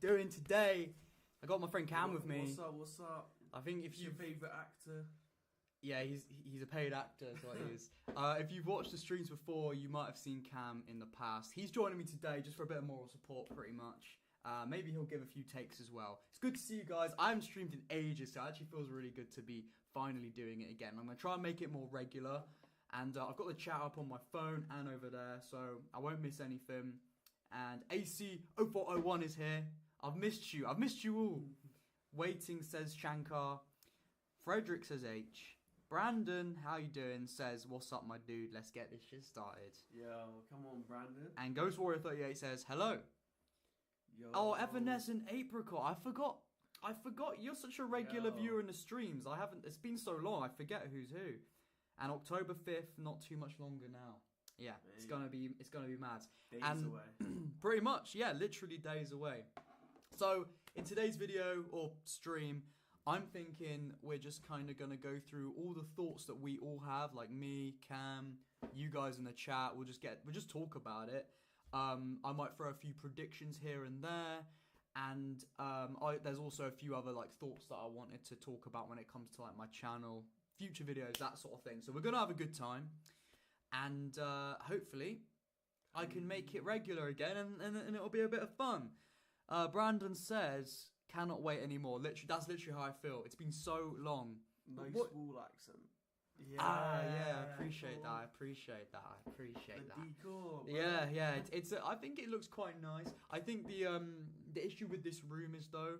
doing today? I got my friend Cam with me. What's up? I think if your favourite actor? Yeah, he's a paid actor, is what he is. If you've watched the streams before, you might have seen Cam in the past. He's joining me today just for a bit of moral support, pretty much. Maybe he'll give a few takes as well. It's good to see you guys. I haven't streamed in ages, so it actually feels really good to be finally doing it again. I'm going to try and make it more regular. And I've got the chat up on my phone and over there, so I won't miss anything. And AC0401 is here. I've missed you. I've missed you all. Waiting, says Shankar. Frederick, says H. Brandon, how you doing, says, what's up, my dude? Let's get this shit started. Yo, come on, Brandon. And Ghost Warrior 38 says, hello. Yo. Oh, Evanescent Apricot. I forgot. You're such a regular viewer in the streams. It's been so long. I forget who's who. And October 5th, not too much longer now. Yeah, it's gonna be mad. Days away. Pretty much, yeah, literally days away. So in today's video or stream, I'm thinking we're just kind of gonna go through all the thoughts that we all have, like me, Cam, you guys in the chat. We'll just talk about it. I might throw a few predictions here and there, and there's also a few other like thoughts that I wanted to talk about when it comes to like my channel, future videos, that sort of thing. So we're gonna have a good time, and hopefully I can make it regular again, and it'll be a bit of fun. Brandon says, cannot wait anymore. Literally, that's literally how I feel. It's been so long. Nice wall accent. Yeah, I appreciate that. I appreciate that. Decor, yeah. It's. I think it looks quite nice. I think the issue with this room is though,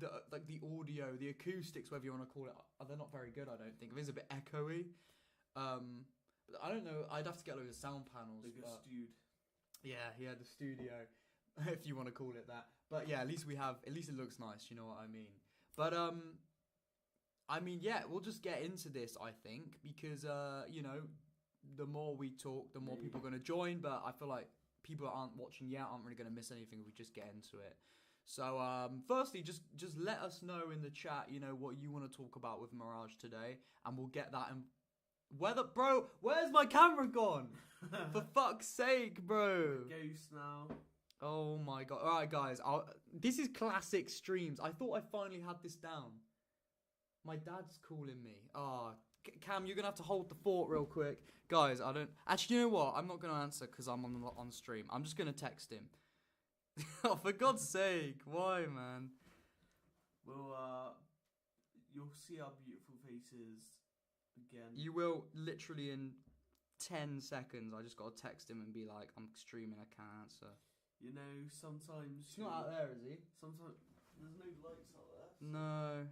the audio, the acoustics, whatever you want to call it, they're not very good. I don't think. It is a bit echoey. But I don't know. I'd have to get those sound panels. Yeah, the studio, if you want to call it that. But yeah, at least it looks nice. You know what I mean? But I mean, yeah, we'll just get into this, I think, because, you know, the more we talk, the more people are going to join, but I feel like people that aren't watching yet aren't really going to miss anything if we just get into it. So, firstly, just let us know in the chat, you know, what you want to talk about with Mirage today, and we'll get that in... Bro, where's my camera gone? For fuck's sake, bro. Ghost now. Oh my god. Alright, guys, this is classic streams. I thought I finally had this down. My dad's calling me. Cam, you're going to have to hold the fort real quick. Guys, actually, you know what? I'm not going to answer because I'm on stream. I'm just going to text him. Oh, for God's sake. Why, man? Well, you'll see our beautiful faces again. You will literally in 10 seconds. I just got to text him and be like, I'm streaming, I can't answer. You know, sometimes... He's not out there, is he? Sometimes... There's no lights out there. So. No.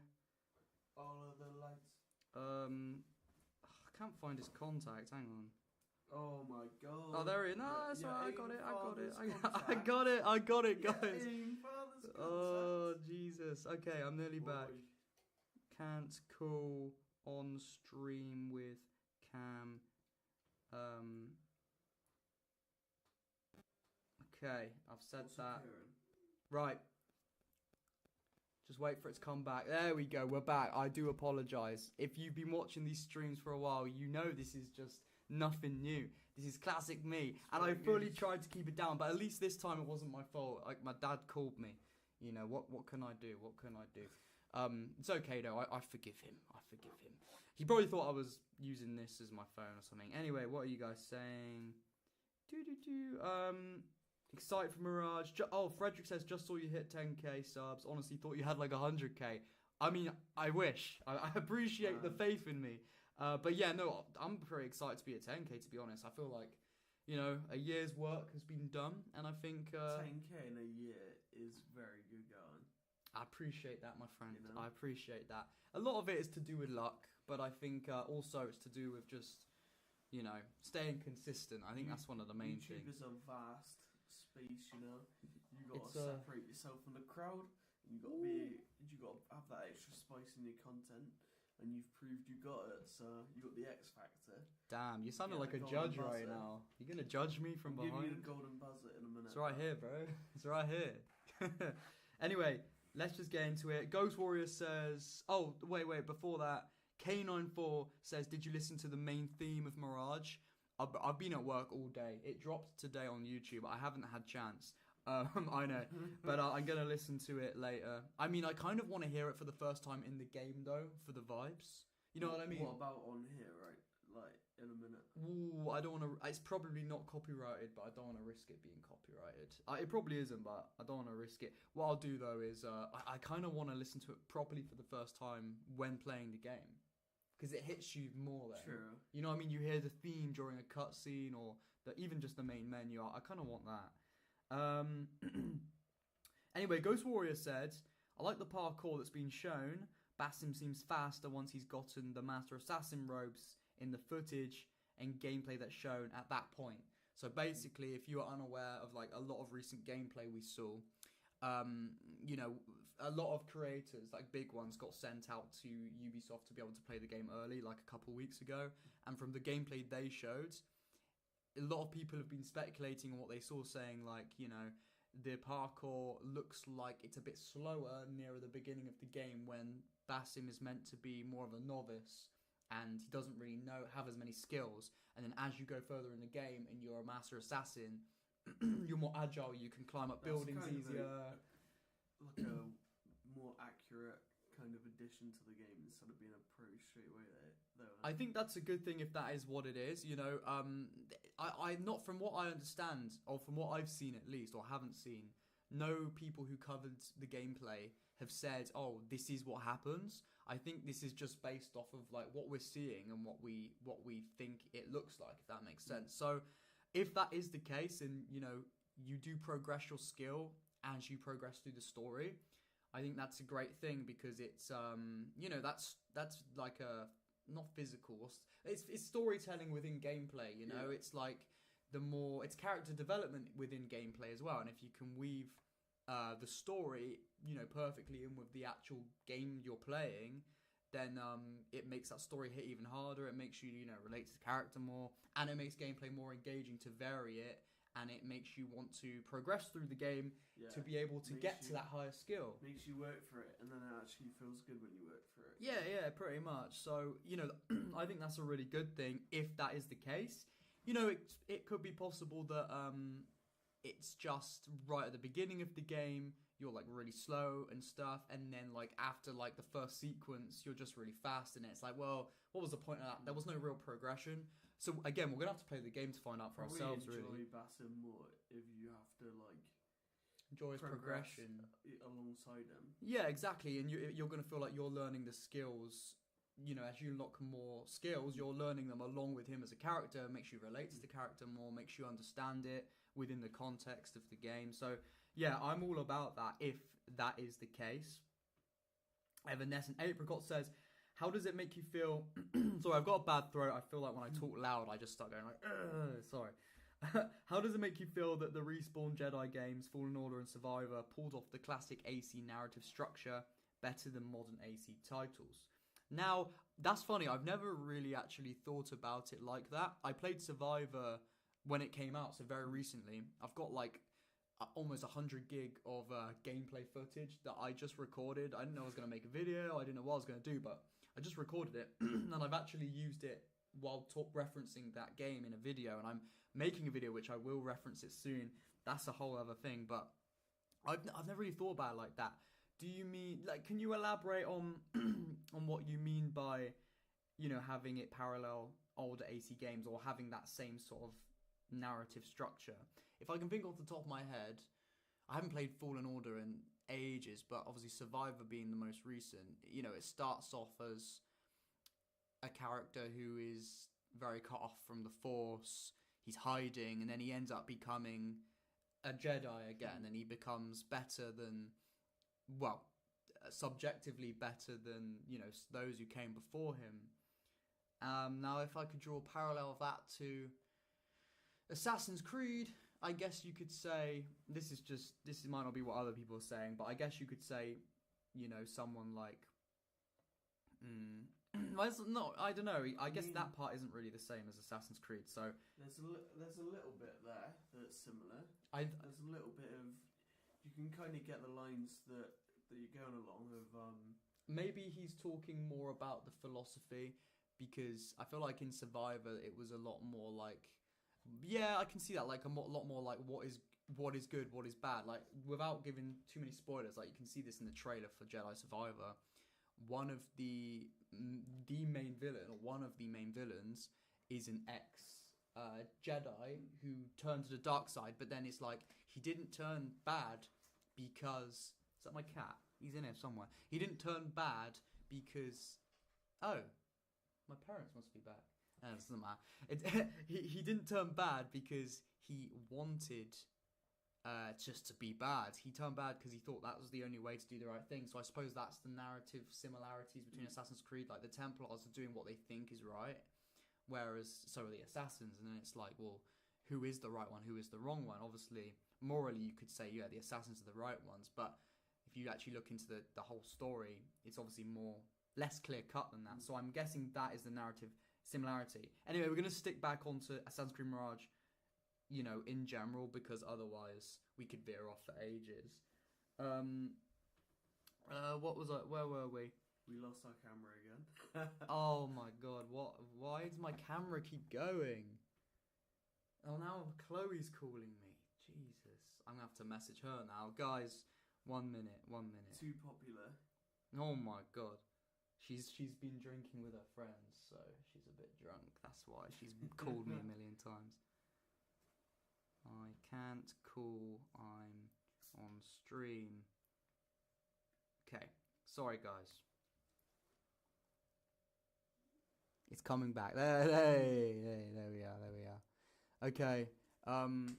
All of the lights. I can't find his contact. Hang on. Oh my god. Oh, there he is. No, that's alright. I got it, guys. Oh, Jesus. Okay, I'm nearly back. Can't call on stream with Cam. Okay, I've said that. Right. Just wait for it to come back. There we go. We're back. I do apologise. If you've been watching these streams for a while, you know this is just nothing new. This is classic me. And I fully tried to keep it down, but at least this time it wasn't my fault. Like, my dad called me. You know, what can I do? What can I do? It's okay, though. I forgive him. He probably thought I was using this as my phone or something. Anyway, what are you guys saying? Excited for Mirage. Frederick says, just saw you hit 10k subs. Honestly, thought you had like 100k. I mean, I wish. I appreciate the faith in me. But yeah, no, I'm pretty excited to be at 10k, to be honest. I feel like, you know, a year's work has been done. And I think... 10k in a year is very good going. I appreciate that, my friend. You know? I appreciate that. A lot of it is to do with luck. But I think also it's to do with just, you know, staying consistent. I think that's one of the main things. YouTube is a vast... space, you know. You got to separate yourself from the crowd. You got to have that extra spice in your content, and you've proved you got it. So you got the X factor. Damn, you sounded like a judge right now. You're gonna judge me from behind. I'll give you the golden buzzer in a minute. It's right here, bro. It's right here. Anyway, let's just get into it. Ghost Warrior says, oh wait, before that, K94 says, did you listen to the main theme of Mirage? I've been at work all day. It dropped today on YouTube. I haven't had chance. I know, but I'm gonna listen to it later. I mean, I kind of want to hear it for the first time in the game though, for the vibes. You know what I mean? What about on here, right? Like in a minute. Ooh, I don't want to. It's probably not copyrighted, but I don't want to risk it being copyrighted. It probably isn't, but I don't want to risk it. What I'll do though is I kind of want to listen to it properly for the first time when playing the game, because it hits you more then. True. You know what I mean? You hear the theme during a cutscene or even just the main menu. I kind of want that. Anyway, Ghost Warrior said, I like the parkour that's been shown. Basim seems faster once he's gotten the Master Assassin robes in the footage and gameplay that's shown at that point. So basically, if you are unaware of like a lot of recent gameplay we saw, you know, a lot of creators, like big ones, got sent out to Ubisoft to be able to play the game early, like a couple weeks ago. And from the gameplay they showed, a lot of people have been speculating on what they saw, saying like, you know, the parkour looks like it's a bit slower nearer the beginning of the game when Basim is meant to be more of a novice and he doesn't really have as many skills. And then as you go further in the game and you're a master assassin, you're more agile, you can climb up buildings easier. Like a more accurate kind of addition to the game instead of being a pro straight away there. I think that's a good thing if that is what it is. You know, I not from what I understand, or from what I've seen at least, or haven't seen, no people who covered the gameplay have said, oh, this is what happens. I think this is just based off of like what we're seeing and what we think it looks like, if that makes sense. So if that is the case, and you know, you do progress your skill as you progress through the story, I think that's a great thing, because it's you know, that's like a not physical, it's storytelling within gameplay, you know. It's like it's character development within gameplay as well. And if you can weave the story, you know, perfectly in with the actual game you're playing, then it makes that story hit even harder. It makes you, you know, relate to the character more, and it makes gameplay more engaging to vary it, and it makes you want to progress through the game to be able to get to that higher skill. Makes you work for it, and then it actually feels good when you work for it. Yeah, pretty much. So, you know, I think that's a really good thing if that is the case. You know, it could be possible that it's just right at the beginning of the game, you're like really slow and stuff, and then like after like the first sequence, you're just really fast, and it's like, well, what was the point of that? There was no real progression. So again, we're gonna have to play the game to find out for ourselves. Really, enjoy Basim more if you have to like enjoy his progression alongside him. Yeah, exactly, and you're gonna feel like you're learning the skills. You know, as you unlock more skills, you're learning them along with him as a character. It makes you relate to the character more, makes you understand it within the context of the game. So yeah, I'm all about that if that is the case. Evanescent Apricot says, how does it make you feel? Sorry, I've got a bad throat. I feel like when I talk loud, I just start going like, sorry. How does it make you feel that the Respawn Jedi games, Fallen Order and Survivor, pulled off the classic AC narrative structure better than modern AC titles? Now, that's funny. I've never really actually thought about it like that. I played Survivor when it came out, so very recently. I've got like almost 100 gig of gameplay footage that I just recorded. I didn't know I was going to make a video. I didn't know what I was going to do, but I just recorded it. And I've actually used it while referencing that game in a video. And I'm making a video, which I will reference it soon. That's a whole other thing. But I've never really thought about it like that. Do you mean, like, can you elaborate on on what you mean by, you know, having it parallel older AC games or having that same sort of narrative structure? If I can think off the top of my head, I haven't played Fallen Order in ages, but obviously Survivor being the most recent, you know, it starts off as a character who is very cut off from the Force. He's hiding, and then he ends up becoming a Jedi again, and he becomes better than, well, subjectively better than, you know, those who came before him. Now, if I could draw a parallel of that to Assassin's Creed, I guess you could say, this might not be what other people are saying, but I guess you could say, you know, someone like, well, it's not, I don't know, I guess that part isn't really the same as Assassin's Creed, so... There's a little bit there that's similar. There's a little bit of, you can kind of get the lines that you're going along of... Maybe he's talking more about the philosophy, because I feel like in Survivor it was a lot more like Yeah, I can see that. Like a lot more like what is good, what is bad. Like without giving too many spoilers, like you can see this in the trailer for Jedi Survivor. One of the main villain, or one of the main villains, is an ex Jedi who turned to the dark side. But then it's like he didn't turn bad because is that my cat? He's in here somewhere. He didn't turn bad because my parents must be back. No, it doesn't matter. He didn't turn bad because he wanted just to be bad. He turned bad because he thought that was the only way to do the right thing. So I suppose that's the narrative similarities between Assassin's Creed. Like the Templars are doing what they think is right, whereas so are the Assassins. And then it's like, well, who is the right one? Who is the wrong one? Obviously, morally, you could say, yeah, the Assassins are the right ones. But if you actually look into the whole story, it's obviously less clear cut than that. So I'm guessing that is the narrative similarity. Anyway, we're going to stick back onto Assassin's Creed Mirage, you know, in general, because otherwise we could veer off for ages. What was I? Where were we? We lost our camera again. Oh my god! What? Why does my camera keep going? Oh, now Chloe's calling me. Jesus, I'm gonna have to message her now, guys. 1 minute. Too popular. Oh my god. She's been drinking with her friends, so she's a bit drunk. That's why she's called me a million times. I can't call. I'm on stream. Okay. Sorry, guys. It's coming back. There we are. Okay. I'm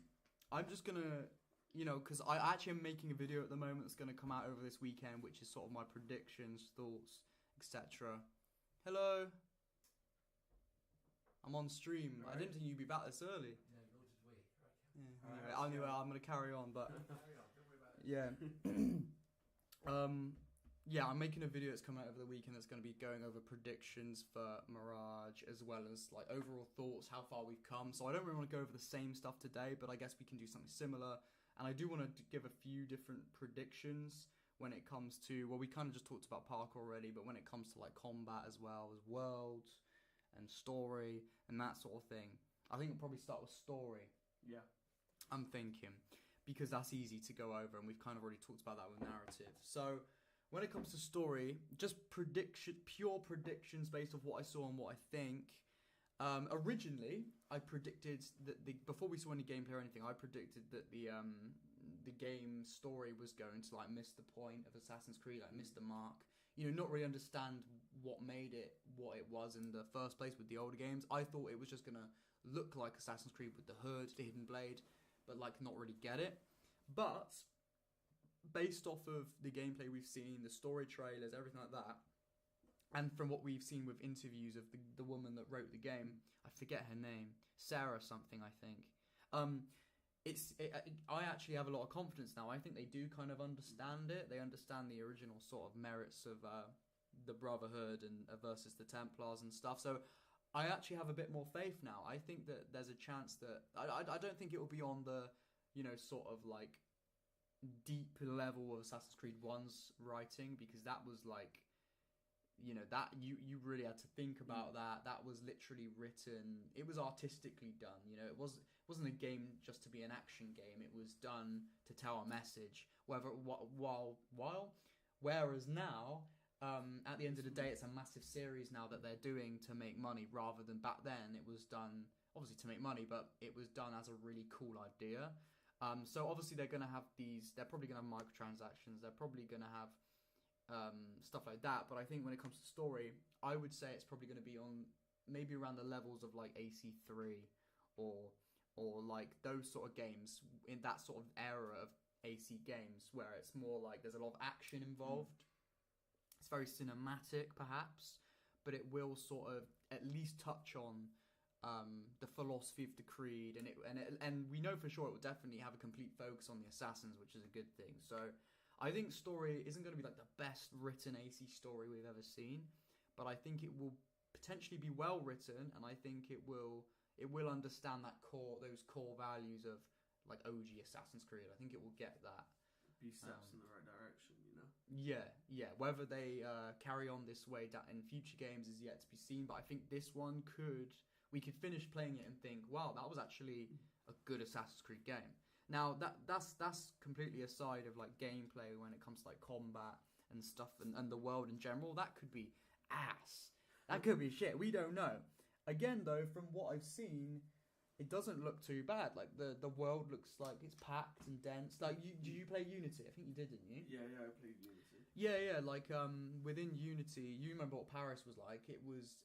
just gonna, you know, because I actually am making a video at the moment that's gonna come out over this weekend, which is sort of my predictions, thoughts, etc. Hello. I'm on stream. Right. I didn't think you'd be back this early. No, nor did we. Yeah, anyway, I'm gonna carry on, but Carry on, don't worry about it. yeah. Yeah, I'm making a video that's coming out over the weekend that's going to be going over predictions for Mirage, as well as like overall thoughts, how far we've come. So I don't really want to go over the same stuff today, but I guess we can do something similar. And I do want to give a few different predictions when it comes to, well, we kind of just talked about parkour already, but when it comes to like combat as well as worlds and story and that sort of thing. I think it'll probably start with story. Yeah. I'm thinking, because that's easy to go over, and we've kind of already talked about that with narrative. So when it comes to story, just pure predictions based off what I saw and what I think. Originally, I predicted that before we saw any gameplay or anything, I predicted that the game story was going to like miss the point of Assassin's Creed, like miss the mark. You know, not really understand what made it what it was in the first place with the older games. I thought it was just gonna look like Assassin's Creed with the hood, the hidden blade, but like not really get it. But based off of the gameplay we've seen, the story trailers, everything like that, and from what we've seen with interviews of the woman that wrote the game, I forget her name, Sarah something, I think. I actually have a lot of confidence now. I think they do kind of understand it. They understand the original sort of merits of the Brotherhood and versus the Templars and stuff. So I actually have a bit more faith now. I think that there's a chance that I don't think it will be on the, you know, sort of like deep level of Assassin's Creed 1's writing, because that was like, you know, that you really had to think about that was literally written, it was artistically done, you know, it wasn't a game just to be an action game, it was done to tell a message, whereas now at the end of the day it's a massive series now that they're doing to make money, rather than back then it was done obviously to make money, but it was done as a really cool idea. So obviously they're probably going to have microtransactions, they're probably going to have stuff like that, but I think when it comes to story, I would say it's probably going to be on maybe around the levels of like AC3 or like those sort of games, in that sort of era of AC games, where it's more like there's a lot of action involved. It's very cinematic perhaps, but it will sort of at least touch on the philosophy of the Creed, and we know for sure it will definitely have a complete focus on the Assassins, which is a good thing. So I think story isn't going to be like the best written AC story we've ever seen, but I think it will potentially be well written, and I think it will understand those core values of like OG Assassin's Creed. I think it will get that. Be steps in the right direction, you know. Yeah. Whether they carry on this way in future games is yet to be seen, but I think this one could. we could finish playing it and think, wow, that was actually a good Assassin's Creed game. Now that's completely aside of like gameplay when it comes to like combat and stuff and the world in general. That could be ass. That could be shit. We don't know. Again, though, from what I've seen, it doesn't look too bad. Like the world looks like it's packed and dense. Like, did you play Unity? I think you did, didn't you? Yeah, I played Unity. Yeah. Like within Unity, you remember what Paris was like? It was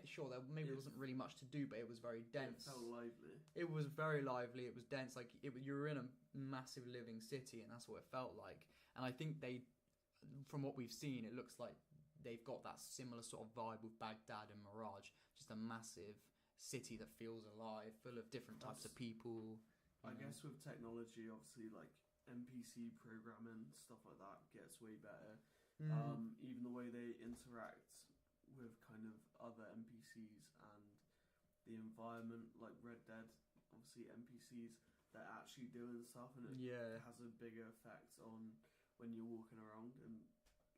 sure there maybe wasn't really much to do, but it was very dense. It felt lively. It was very lively. It was dense. Like you were in a massive living city, and that's what it felt like. And I think from what we've seen, it looks like they've got that similar sort of vibe with Baghdad and Mirage. Just a massive city that feels alive, full of different types of people. I guess with technology, obviously, like NPC programming, stuff like that gets way better. Even the way they interact with kind of other NPCs and the environment, like Red Dead, obviously NPCs, they're actually doing stuff, and it has a bigger effect on when you're walking around and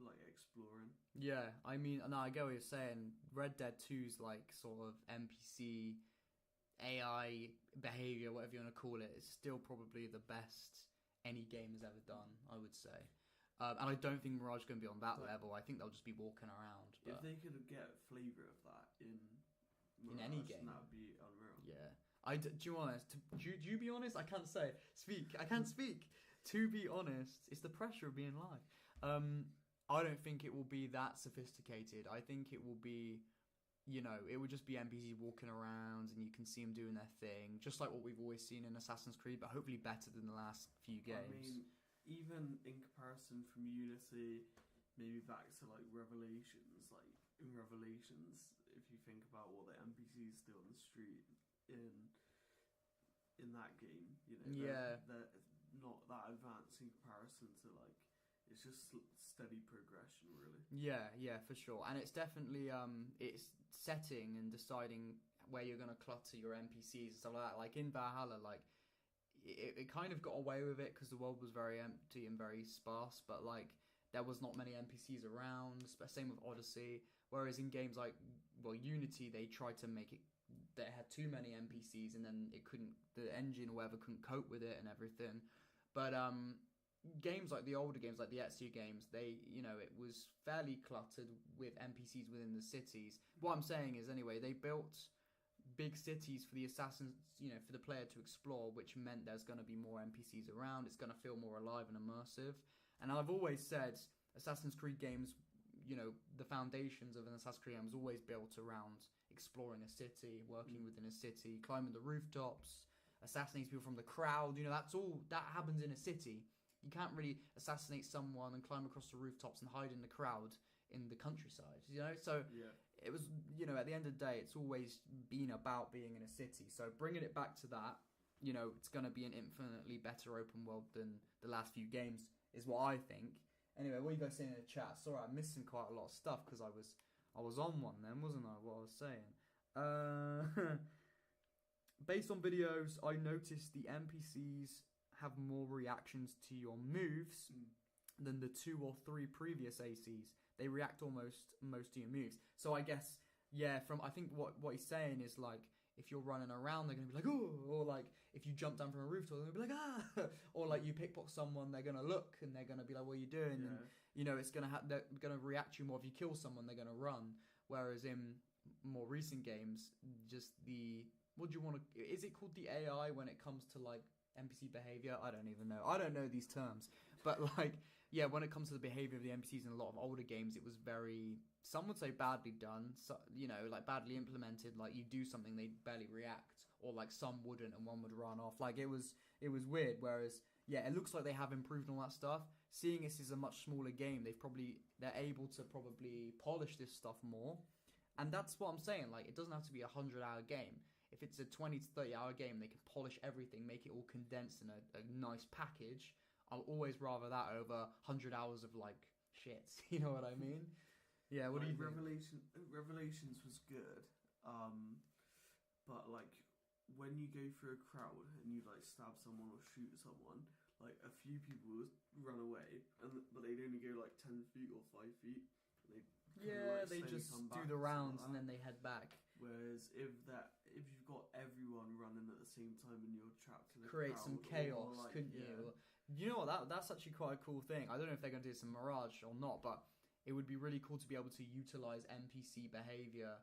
like exploring. Yeah, I mean, no, I get what you're saying. Red Dead 2's like sort of NPC AI behavior, whatever you want to call it, is still probably the best any game has ever done, I would say. And I don't think Mirage is going to be on that level. I think they'll just be walking around. If they could get a flavour of that in Mirage, any game, that would be unreal. Yeah. Do you honest? Do you be honest? I can't say. I can't speak. To be honest, it's the pressure of being live. I don't think it will be that sophisticated. I think it will be, it would just be NPCs walking around and you can see them doing their thing, just like what we've always seen in Assassin's Creed, but hopefully better than the last few games. I mean, even in comparison from Unity, maybe back to like Revelations, like in Revelations, if you think about what the NPCs do on the street in that game, they're not that advanced in comparison to like, it's just steady progression, really. Yeah, for sure. And it's definitely it's setting and deciding where you're going to clutter your NPCs and stuff like that. Like in Valhalla, like it kind of got away with it because the world was very empty and very sparse, but like there was not many NPCs around. Same with Odyssey. Whereas in games like Unity, they tried to make it, they had too many NPCs and then the engine or whatever couldn't cope with it and everything. But games like the older games, like the Ezio games, it was fairly cluttered with NPCs within the cities. What I'm saying is, anyway, they built big cities for the assassins, for the player to explore, which meant there's going to be more NPCs around. It's going to feel more alive and immersive. And I've always said Assassin's Creed games, the foundations of an Assassin's Creed game is always built around exploring a city, working within a city, climbing the rooftops, assassinating people from the crowd. That happens in a city. You can't really assassinate someone and climb across the rooftops and hide in the crowd in the countryside, So it was, at the end of the day, it's always been about being in a city. So bringing it back to that, it's going to be an infinitely better open world than the last few games, is what I think. Anyway, what are you guys saying in the chat? Sorry, I'm missing quite a lot of stuff because I was on one then, wasn't I? What I was saying. Based on videos, I noticed the NPCs have more reactions to your moves than the 2 or 3 previous ACs. They react almost most to your moves. So I guess, I think what he's saying is like, if you're running around, they're going to be like, oh, or like, if you jump down from a rooftop, they're going to be like, ah, or like you pickpocket someone, they're going to look and they're going to be like, what are you doing? And, it's going to they're going to react to you more. If you kill someone, they're going to run. Whereas in more recent games, just what do you want to, is it called the AI when it comes to like NPC behavior? I don't even know. I don't know these terms. But like, when it comes to the behavior of the NPCs in a lot of older games, it was very, some would say badly done, so, like badly implemented. Like you do something, they barely react, or like some wouldn't and one would run off. Like it was weird. Whereas, it looks like they have improved all that stuff. Seeing this is a much smaller game, they're able to probably polish this stuff more. And that's what I'm saying. Like, it doesn't have to be a 100-hour game. If it's a 20 to 30-hour game, they can polish everything, make it all condensed in a nice package. I'll always rather that over 100 hours of, like, shit. You know what I mean? Yeah, what do you think? Revelations was good, but, like, when you go through a crowd and you, like, stab someone or shoot someone, like, a few people run away, but they'd only go, like, 10 feet or 5 feet. They just do the rounds and then they head back. Whereas if you've got everyone running at the same time and you're trapped in a Create crowd, some or chaos, like, couldn't you? You know what? That's actually quite a cool thing. I don't know if they're going to do this in Mirage or not, but it would be really cool to be able to utilize NPC behavior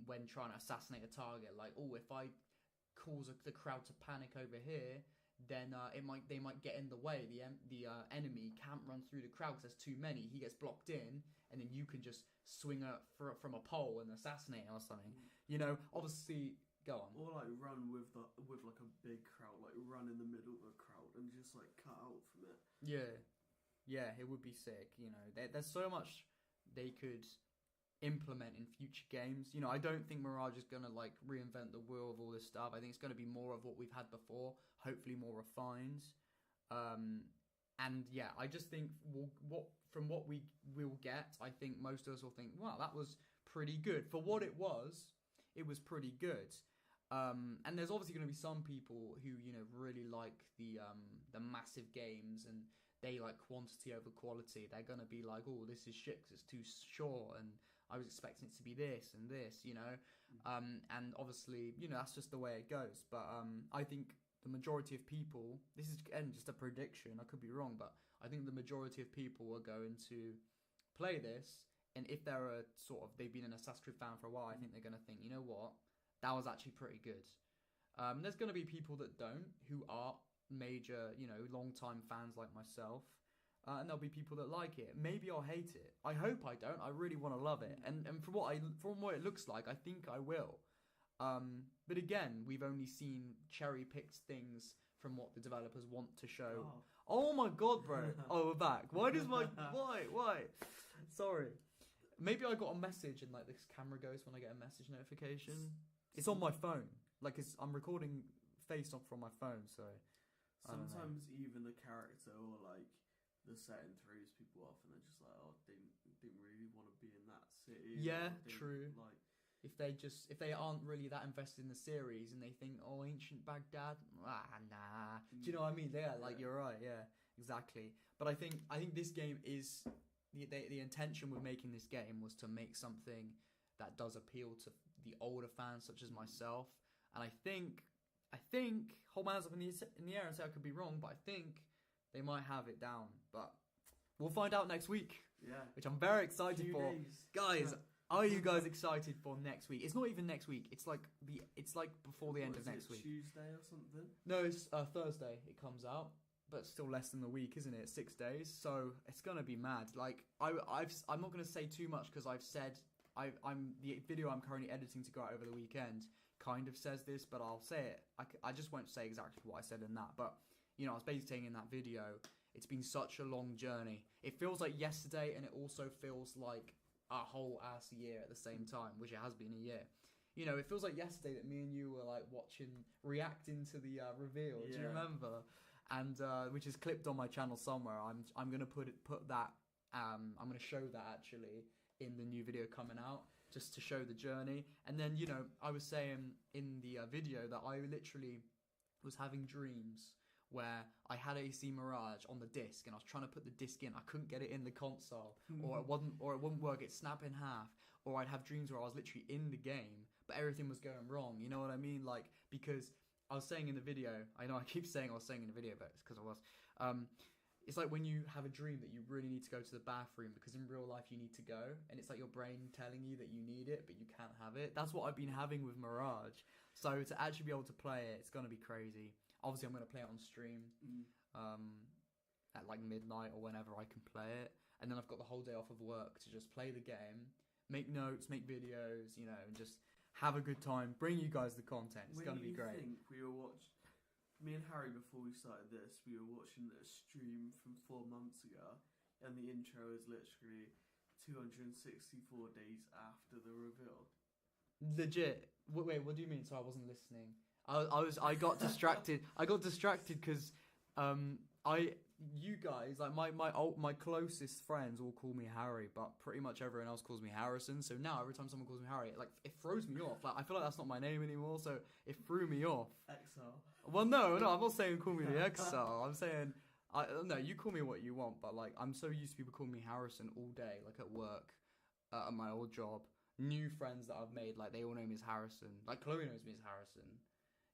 when trying to assassinate a target. Like, oh, if I cause the crowd to panic over here, then they might get in the way. The enemy can't run through the crowd because there's too many. He gets blocked in, and then you can just swing from a pole and assassinate him or something. You know, obviously, go on. Or like run with like a big crowd, like run in the middle of a crowd and just like cut out from it. Yeah, it would be sick. You know, there's so much they could implement in future games. You know, I don't think Mirage is gonna like reinvent the wheel of all this stuff. I think it's gonna be more of what we've had before, hopefully more refined. And yeah, I just think from what we will get, I think most of us will think, wow, that was pretty good for what it was. It was pretty good. And there's obviously going to be some people who, you know, really like the massive games and they like quantity over quality. They're going to be like, oh, this is shit 'cause it's too short and I was expecting it to be this and this, you know. And obviously, you know, that's just the way it goes. But I think the majority of people, this is again just a prediction, I could be wrong, but I think the majority of people are going to play this. And if they're they've been an Assassin's Creed fan for a while, I think they're going to think, you know what, that was actually pretty good. There's going to be people that don't, who are major, you know, long-time fans like myself. And there'll be people that like it. Maybe I'll hate it. I hope I don't. I really want to love it. And from what it looks like, I think I will. But again, we've only seen cherry-picked things from what the developers want to show. Oh my god, bro. Oh, we're back. Why? Sorry. Maybe I got a message and like this camera goes when I get a message notification. It's on my phone. Like I'm recording face off from my phone, so sometimes even the character or like the setting throws people off, and they're just like, oh, didn't really want to be in that city. Yeah, true. Like if they aren't really that invested in the series and they think, oh, ancient Baghdad, nah. Do you know what I mean? Yeah, like you're right. Yeah, exactly. But I think this game is. The intention with making this game was to make something that does appeal to the older fans such as myself, and I think hold my hands up in the air and say I could be wrong, but I think they might have it down. But we'll find out next week. Yeah, which I'm very excited for. Days. Guys, are you guys excited for next week? It's not even next week. It's like before the end of next week. Tuesday or something? No, it's Thursday. It comes out. But still less than a week, isn't it? 6 days, so it's gonna be mad. Like I'm not gonna say too much because I've said I'm the video I'm currently editing to go out over the weekend kind of says this, but I'll say it. I just won't say exactly what I said in that. But you know, I was basically saying in that video, it's been such a long journey. It feels like yesterday, and it also feels like a whole ass year at the same time, which it has been a year. You know, it feels like yesterday that me and you were like reacting to the reveal. Yeah. Do you remember? And which is clipped on my channel somewhere. I'm gonna put that. I'm gonna show that actually in the new video coming out, just to show the journey. And then, you know, I was saying in the video that I literally was having dreams where I had AC Mirage on the disc and I was trying to put the disc in. I couldn't get it in the console, or it wouldn't work. It'd snap in half. Or I'd have dreams where I was literally in the game, but everything was going wrong. You know what I mean? Like, because I was saying in the video, I know I keep saying I was saying in the video, but it's because I was. It's like when you have a dream that you really need to go to the bathroom because in real life you need to go, and it's like your brain telling you that you need it, but you can't have it. That's what I've been having with Mirage. So to actually be able to play it, it's going to be crazy. Obviously, I'm going to play it on stream at like midnight or whenever I can play it. And then I've got the whole day off of work to just play the game, make notes, make videos, you know, and just have a good time, bring you guys the content. It's going to be great. Me and Harry, before we started this, we were watching a stream from 4 months ago, and the intro is literally 264 days after the reveal. Legit. Wait, what do you mean? So I wasn't listening. I got distracted. I got distracted because you guys, like my closest friends all call me Harry, but pretty much everyone else calls me Harrison. So now every time someone calls me Harry, like it throws me off. Like I feel like that's not my name anymore, so it threw me off. Exile. Well, no, I'm not saying call me the Exile. I'm saying no, you call me what you want, but like I'm so used to people calling me Harrison all day, like at work, at my old job. new friends that I've made, like they all know me as Harrison. Like Chloe knows me as Harrison.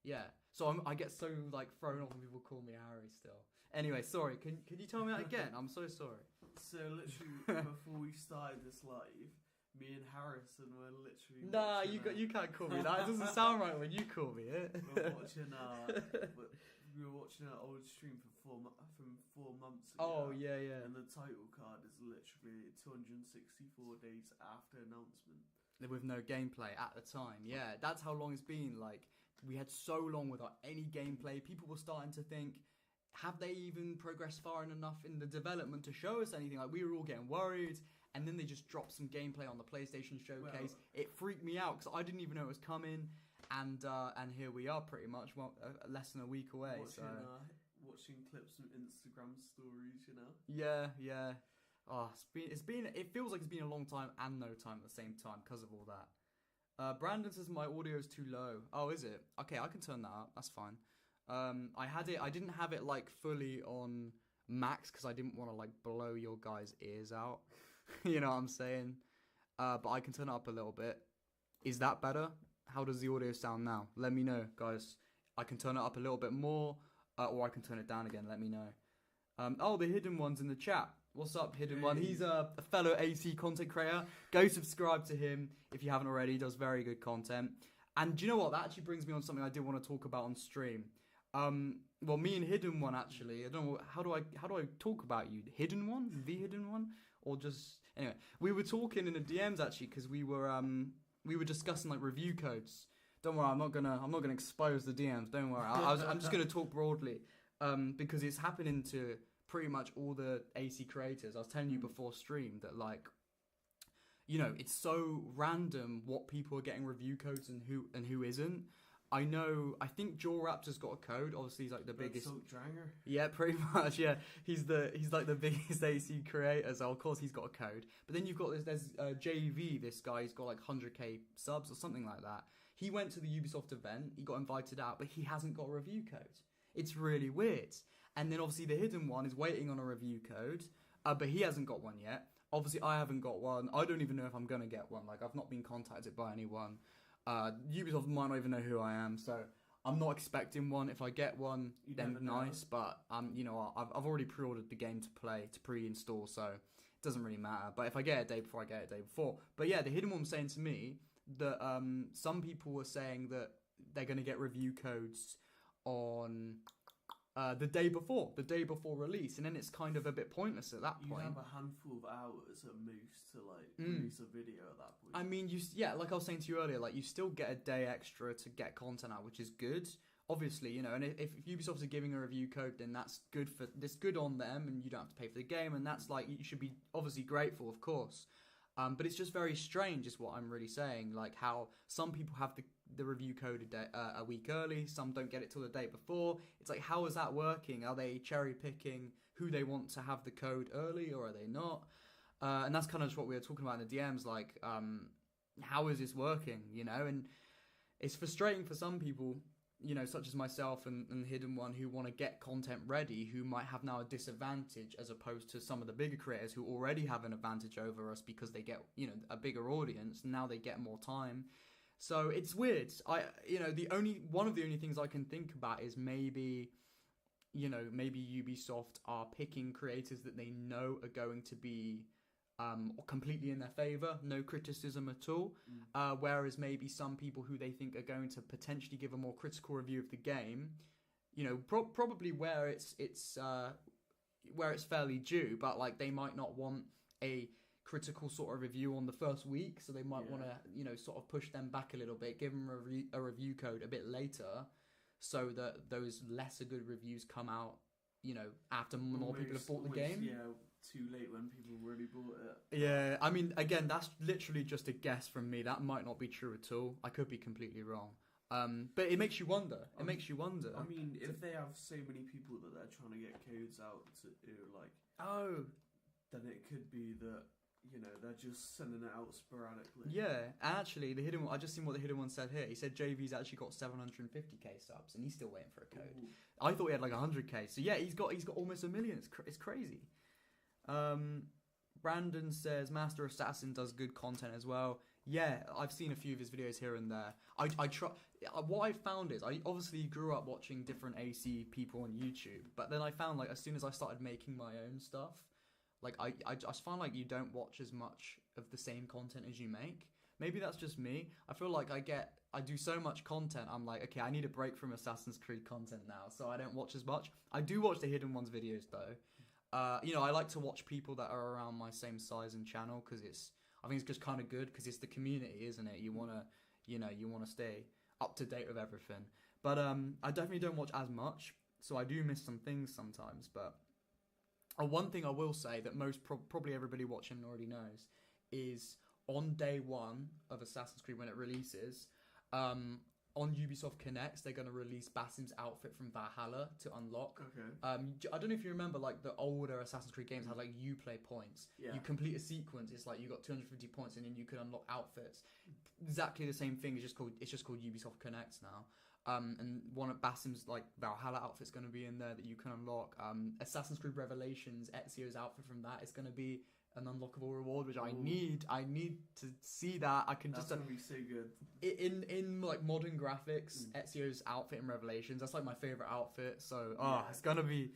Yeah. So I get so like thrown off when people call me Harry still. Anyway, sorry. Can you tell me that again? I'm so sorry. So literally before we started this live, me and Harrison were literally. Nah, you can't call me that. It doesn't sound right when you call me it. We were watching our old stream from 4 months ago. Oh yeah. And the title card is literally 264 days after announcement. With no gameplay at the time. Yeah, that's how long it's been. Like we had so long without any gameplay. People were starting to think, have they even progressed far enough in the development to show us anything? Like we were all getting worried. And then they just dropped some gameplay on the PlayStation Showcase. It freaked me out because I didn't even know it was coming. And here we are, pretty much less than a week away. Watching clips from Instagram stories, you know. Yeah. Oh, it feels like it's been a long time and no time at the same time because of all that. Brandon says my audio is too low. Oh, is it? Okay, I can turn that up. That's fine. I didn't have it like fully on max because I didn't want to like blow your guys' ears out. You know what I'm saying? But I can turn it up a little bit. Is that better? How does the audio sound now? Let me know, guys. I can turn it up a little bit more, or I can turn it down again. Let me know. The Hidden One's in the chat. What's up, Hidden One? He's a fellow AC content creator. Go subscribe to him if you haven't already. He does very good content. And do you know what? That actually brings me on something I did want to talk about on stream. Well, me and Hidden One actually. I don't know how do I talk about you? Hidden One, the Hidden One, or just anyway? We were talking in the DMs actually because we were discussing like review codes. Don't worry, I'm not gonna expose the DMs. Don't worry, I'm just gonna talk broadly because it's happening to pretty much all the AC creators. I was telling you before stream that like, you know, it's so random what people are getting review codes and who isn't. I think Jaw Raptor's got a code. Obviously, he's like the biggest. Dranger. Yeah, pretty much. Yeah, he's like the biggest AC creator. So of course he's got a code. But then you've got there's JV. This guy, he's got like 100k subs or something like that. He went to the Ubisoft event. He got invited out, but he hasn't got a review code. It's really weird. And then obviously the Hidden One is waiting on a review code, but he hasn't got one yet. Obviously I haven't got one. I don't even know if I'm gonna get one. Like I've not been contacted by anyone. Ubisoft might not even know who I am, so I'm not expecting one. If I get one, then nice. But you know, I've already pre-ordered the game to play, to pre-install, so it doesn't really matter. But if I get it a day before, I get it a day before. But yeah, the Hidden One was saying to me that some people were saying that they're going to get review codes on the day before release, and then it's kind of a bit pointless at that point. You have a handful of hours at most to like release a video at that point. I mean, like I was saying to you earlier, like you still get a day extra to get content out, which is good. Obviously, you know, and if Ubisoft are giving a review code, then that's good on them, and you don't have to pay for the game, and that's like, you should be obviously grateful, of course. But it's just very strange, is what I'm really saying. Like how some people have the review code a week early, some don't get it till the day before. It's like, how is that working? Are they cherry picking who they want to have the code early, or are they not? And that's kind of just what we were talking about in the DMs. Like, how is this working? You know, and it's frustrating for some people, you know, such as myself and Hidden One, who want to get content ready, who might have now a disadvantage as opposed to some of the bigger creators who already have an advantage over us because they get, you know, a bigger audience. And now they get more time. So it's weird. One of the only things I can think about is maybe Ubisoft are picking creators that they know are going to be completely in their favor, no criticism at all. Whereas maybe some people who they think are going to potentially give a more critical review of the game, you know, probably where it's fairly due, but like they might not want a critical sort of review on the first week, so they might want to, you know, sort of push them back a little bit, give them a review code a bit later, so that those lesser good reviews come out, you know, after more people have bought the game. Yeah, too late when people really bought it. Yeah, I mean, again, that's literally just a guess from me. That might not be true at all. I could be completely wrong. But it makes you wonder. I mean, if they have so many people that they're trying to get codes out to, then it could be that, you know, they're just sending it out sporadically. Yeah, and actually, I just seen what the Hidden One said here. He said JV's actually got 750k subs, and he's still waiting for a code. Ooh. I thought he had like 100k. So yeah, he's got almost 1 million. It's crazy. Brandon says Master Assassin does good content as well. Yeah, I've seen a few of his videos here and there. I try. What I found is I obviously grew up watching different AC people on YouTube, but then I found like as soon as I started making my own stuff, like I just find like you don't watch as much of the same content as you make. Maybe that's just me. I feel like I do so much content. I'm like, okay, I need a break from Assassin's Creed content now, so I don't watch as much. I do watch the Hidden Ones videos though. You know, I like to watch people that are around my same size and channel because I think it's just kind of good because it's the community, isn't it? You wanna stay up to date with everything. But I definitely don't watch as much, so I do miss some things sometimes. But one thing I will say that probably everybody watching already knows is on day one of Assassin's Creed when it releases, on Ubisoft Connects they're going to release Basim's outfit from Valhalla to unlock. Okay. I don't know if you remember like the older Assassin's Creed games had like Uplay points. Yeah. You complete a sequence, it's like you got 250 points and then you can unlock outfits. Exactly the same thing. It's just called Ubisoft Connects now. And one of Basim's like Valhalla outfit's going to be in there that you can unlock. Assassin's Creed Revelations, Ezio's outfit from that is going to be an unlockable reward, which I need to see that. That's gonna be so good. In like modern graphics, Ezio's outfit in Revelations, that's like my favorite outfit. So it's gonna be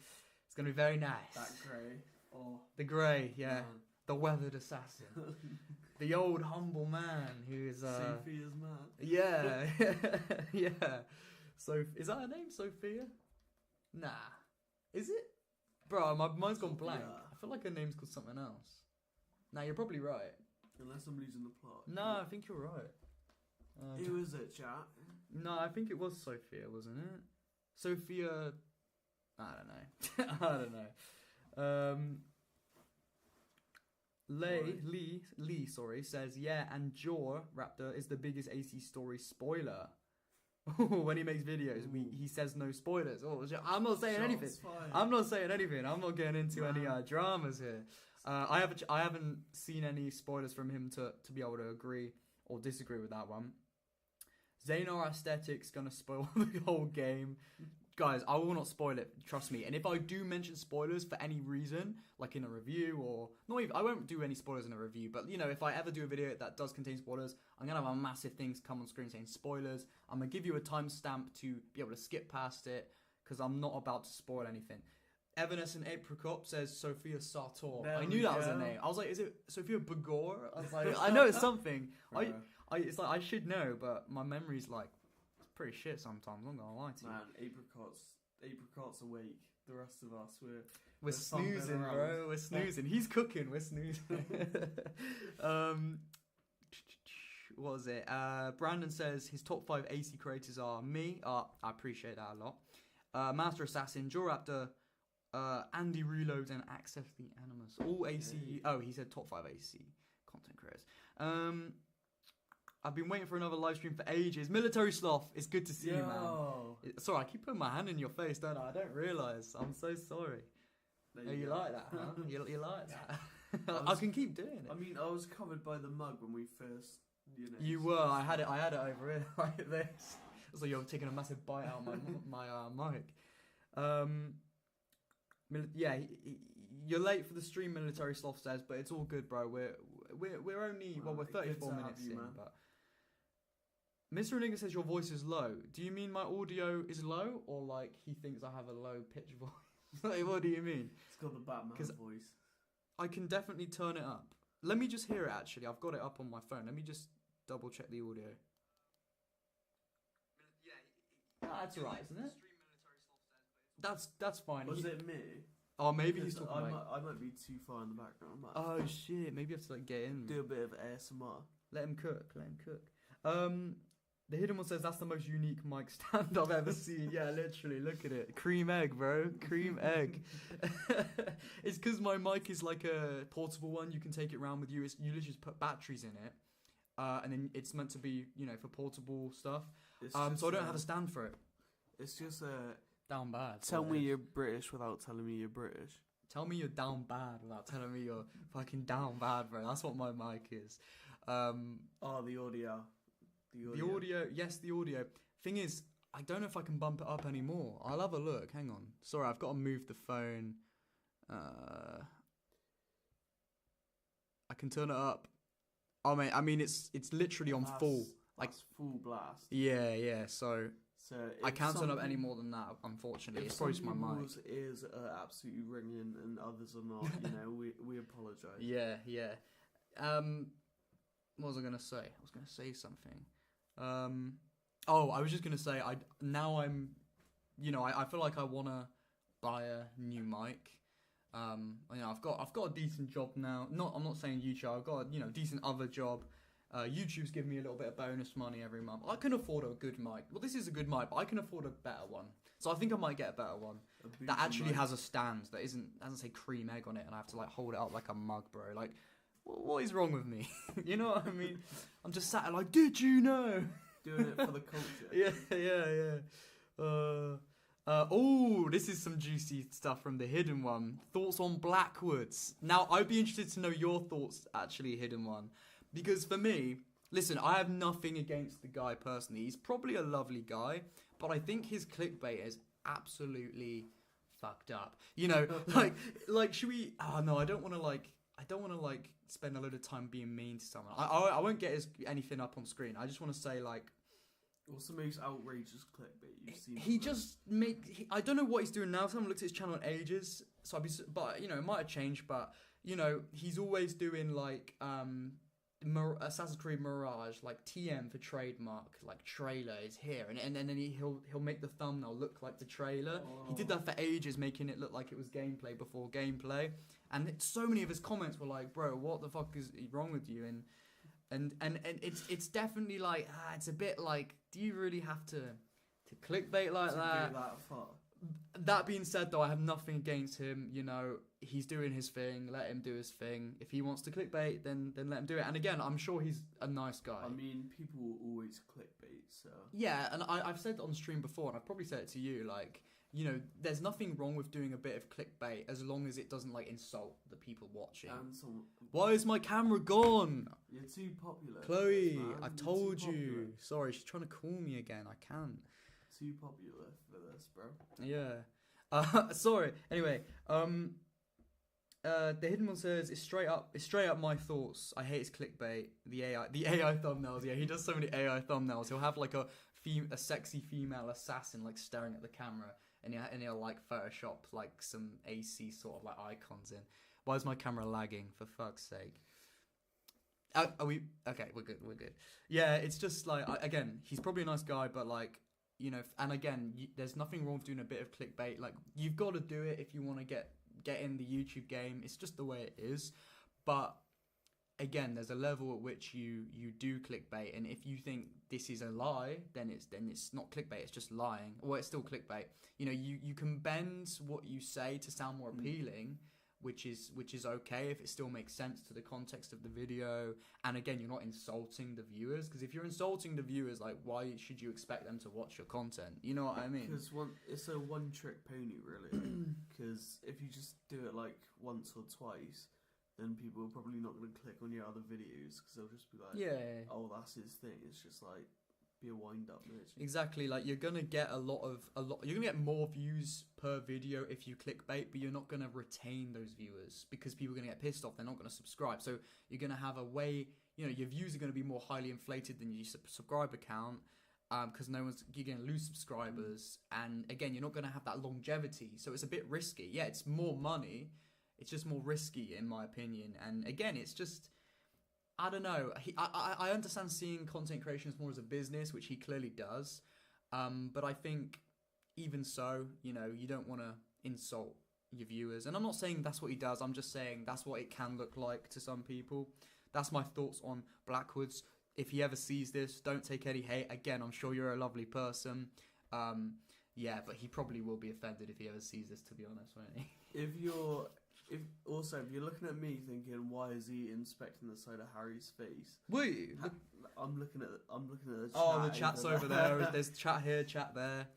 very nice. That grey. Oh, the grey, yeah. Man. The weathered assassin. The old humble man who's Sophia's man. Yeah. Yeah. So is that her name, Sophia? Nah. Is it? Bro, my mind's gone blank. I feel like her name's called something else. Nah, you're probably right. Unless I'm losing the plot. No, I think you're right. Who is it, chat? No, I think it was Sophia, wasn't it? Sophia... I don't know. I don't know. Lee, says, yeah, and Jaw Raptor is the biggest AC story spoiler. When he makes videos, he says no spoilers. I'm not saying anything. I'm not saying anything. I'm not getting into any dramas here. I haven't seen any spoilers from him to be able to agree or disagree with that one. Xenar Aesthetics gonna spoil the whole game. Guys, I will not spoil it, trust me. And if I do mention spoilers for any reason, like in a review or... not even, I won't do any spoilers in a review, but, you know, if I ever do a video that does contain spoilers, I'm going to have a massive thing come on screen saying spoilers. I'm going to give you a timestamp to be able to skip past it, because I'm not about to spoil anything. Evanescent Apricot says Sophia Sartor. I knew that was her name. I was like, is it Sophia Bagor? I was like, I know it's something. It's like, I should know, but my memory's like... pretty shit sometimes, I'm not gonna lie to you. Man, apricots awake. The rest of us, we're snoozing, bro. We're snoozing. He's cooking. We're snoozing. What was it? Brandon says his top 5 AC creators are me. I appreciate that a lot. Master Assassin, Joraptor, Andy Reloads, and Access the Animus. All AC. Hey. Oh, he said top 5 AC content creators. I've been waiting for another live stream for ages. Military Sloth, it's good to see you, man. Sorry, I keep putting my hand in your face, don't I? I don't realise. I'm so sorry. You like that, huh? you like that? I can keep doing it. I mean, I was covered by the mug when we first, You were. I had it over here like this. So you're taking a massive bite out of my mic. Yeah, you're late for the stream, Military Sloth says, but it's all good, bro. We're only we're 34 minutes in, but. Mr. Nigga says your voice is low. Do you mean my audio is low, or like he thinks I have a low pitch voice? Like, what do you mean? It's got the Batman voice. I can definitely turn it up. Let me just hear it. Actually, I've got it up on my phone. Let me just double check the audio. That's right, isn't it? That's fine. Was it me? Oh, maybe he's talking. I might be too far in the background. Oh shit! Maybe I have to like get in. Do a bit of ASMR. Let him cook. The Hidden One says that's the most unique mic stand I've ever seen. Yeah, literally, look at it. Cream egg, bro. Cream egg. It's because my mic is like a portable one. You can take it around with you. You literally just put batteries in it. And then it's meant to be, for portable stuff. So I don't have a stand for it. It's just down bad. Tell me you're British without telling me you're British. Tell me you're down bad without telling me you're fucking down bad, bro. That's what my mic is. The audio. The audio, yes, the audio. Thing is, I don't know if I can bump it up anymore. I'll have a look. Hang on. Sorry, I've got to move the phone. I can turn it up. Oh mate, I mean it's literally on full. Like That's full blast. Yeah. So So I if can't turn some up any peop- more than that. Unfortunately, If it's some probably just my mic. people's ears are absolutely ringing and others are not, we apologise. Yeah. What was I gonna say? I was gonna say something. I was just gonna say I feel like I wanna buy a new mic. I've got a decent job now. I'm not saying YouTube. I've got a decent other job. YouTube's giving me a little bit of bonus money every month. I can afford a good mic. Well, this is a good mic, but I can afford a better one. So I think I might get a better one that actually has a stand that doesn't say cream egg on it, and I have to like hold it up like a mug, bro. Like, what is wrong with me? You know what I mean? I'm just sat there like, did you know? Doing it for the culture. Yeah. This is some juicy stuff from the hidden one. Thoughts on Blackwoods. Now, I'd be interested to know your thoughts, actually, hidden one. Because for me, listen, I have nothing against the guy personally. He's probably a lovely guy, but I think his clickbait is absolutely fucked up. Like should we? Oh no, I don't want to spend a lot of time being mean to someone. I won't get anything up on screen. I just want to say like. What's the most outrageous clickbait you've seen? I don't know what he's doing now. I haven't looked at his channel in ages, but it might have changed. But he's always doing like Assassin's Creed Mirage, like TM for trademark, like trailer is here, and then he'll make the thumbnail look like the trailer. He did that for ages, making it look like it was gameplay before gameplay, and so many of his comments were like, "Bro, what the fuck is wrong with you?" And it's definitely like it's a bit like, do you really have to clickbait like that? Go that far. That being said, though, I have nothing against him. He's doing his thing. Let him do his thing. If he wants to clickbait, then let him do it. And again, I'm sure he's a nice guy. I mean, people will always clickbait, so... Yeah, and I've said on stream before, and I've probably said it to you, like, there's nothing wrong with doing a bit of clickbait as long as it doesn't, like, insult the people watching. Why is my camera gone? You're too popular. Chloe, I've told you. Sorry, she's trying to call me again. I can't. Too popular for this, bro. Yeah. Sorry. Anyway, the hidden one says it's straight up my thoughts. I hate his clickbait. The AI thumbnails. Yeah, he does so many AI thumbnails. He'll have like a sexy female assassin like staring at the camera, and he'll like Photoshop like some AC sort of like icons in. Why is my camera lagging? For fuck's sake. Are we okay? We're good. Yeah, it's just like again, he's probably a nice guy, but like. And again, there's nothing wrong with doing a bit of clickbait. Like, you've got to do it if you want to get in the YouTube game. It's just the way it is. But again, there's a level at which you do clickbait, and if you think this is a lie, then it's not clickbait. It's just lying. Well, it's still clickbait. You can bend what you say to sound more appealing. Which is okay if it still makes sense to the context of the video, and again, you're not insulting the viewers, because if you're insulting the viewers, like, why should you expect them to watch your content? You know what I mean? Because it's a one-trick pony, really. Because if you just do it like once or twice, then people are probably not going to click on your other videos, because they'll just be like, yeah, oh, that's his thing. It's just like be a wind-up merchant. Exactly, like you're gonna get you're gonna get more views per video if you clickbait, but you're not gonna retain those viewers because people are gonna get pissed off. They're not gonna subscribe, so you're gonna have your views are gonna be more highly inflated than your subscriber count, because you're gonna lose subscribers, and again, you're not gonna have that longevity. So it's a bit risky. Yeah, it's more money. It's just more risky in my opinion, and again, it's just. I don't know. I understand seeing content creation as more as a business, which he clearly does. But I think even so, you don't want to insult your viewers. And I'm not saying that's what he does. I'm just saying that's what it can look like to some people. That's my thoughts on Blackwoods. If he ever sees this, don't take any hate. Again, I'm sure you're a lovely person. Yeah, but he probably will be offended if he ever sees this, to be honest, won't he? If you're looking at me thinking, why is he inspecting the side of Harry's face? Wait, I'm looking at the chat. Oh, the chat's over there. There's chat here, chat there.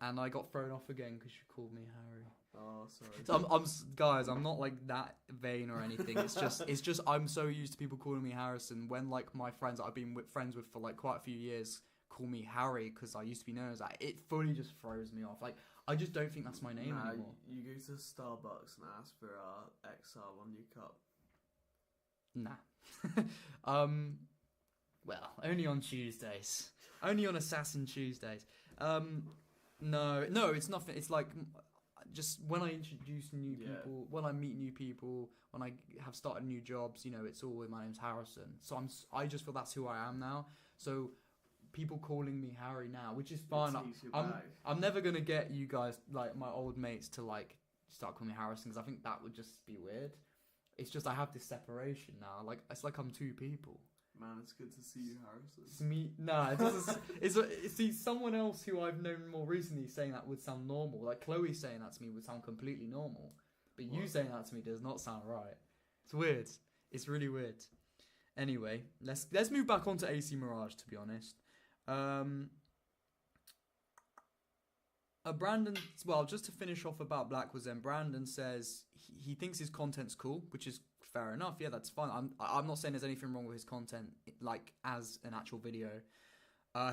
And I got thrown off again because you called me Harry. Oh, sorry. So guys, I'm not like that vain or anything. It's just I'm so used to people calling me Harrison. When like my friends that I've been friends with for like quite a few years call me Harry because I used to be known as that, it fully just throws me off. Like, I just don't think that's my name anymore. You go to Starbucks and ask for exile on your cup. Nah. Well, only on Tuesdays. Only on Assassin Tuesdays. No, it's nothing. It's like just when I introduce new people, when I meet new people, when I have started new jobs, you know, it's all with my name's Harrison. So I just feel that's who I am now. So people calling me Harry now, which is fine. I'm never gonna get you guys, like my old mates, to like start calling me Harrison, because I think that would just be weird. It's just I have this separation now. Like it's like I'm two people. Man, it's good to see you, Harrison. It's me. Nah, see, someone else who I've known more recently saying that would sound normal. Like Chloe saying that to me would sound completely normal, but you saying that to me does not sound right. It's weird. It's really weird. Anyway, let's move back on to AC Mirage. To be honest, Brandon. Well, just to finish off about Black was then Brandon says he thinks his content's cool, which is fair enough. Yeah, that's fine. I'm not saying there's anything wrong with his content, like as an actual video.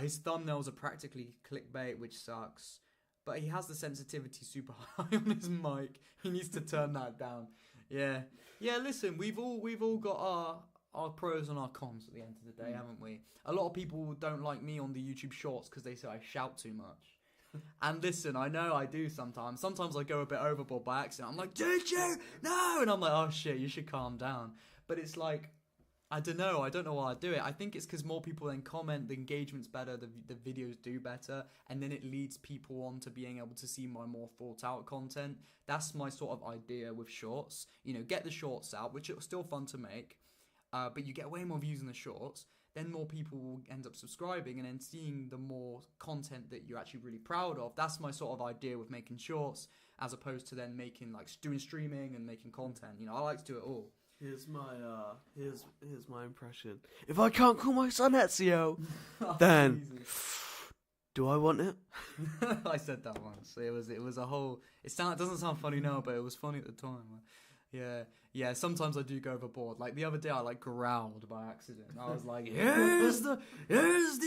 His thumbnails are practically clickbait, which sucks. But he has the sensitivity super high on his mic. He needs to turn that down. Yeah. Listen, we've all got our pros and our cons at the end of the day, haven't we? A lot of people don't like me on the YouTube Shorts because they say I shout too much. And listen, I know I do sometimes. Sometimes I go a bit overboard by accident. I'm like, did you? No! And I'm like, oh shit, you should calm down. But it's like, I don't know why I do it. I think it's because more people then comment, the engagement's better, the videos do better, and then it leads people on to being able to see my more thought out content. That's my sort of idea with shorts. You know, get the shorts out, which are still fun to make, but you get way more views in the shorts. Then more people will end up subscribing and then seeing the more content that you're actually really proud of. That's my sort of idea with making shorts, as opposed to then making like doing streaming and making content. You know, I like to do it all. Here's my impression. If I can't call my son Ezio, then do I want it? I said that once. It was a whole. It doesn't sound funny now, but it was funny at the time. Yeah. Sometimes I do go overboard. Like the other day, I like growled by accident. I was like, "Here's the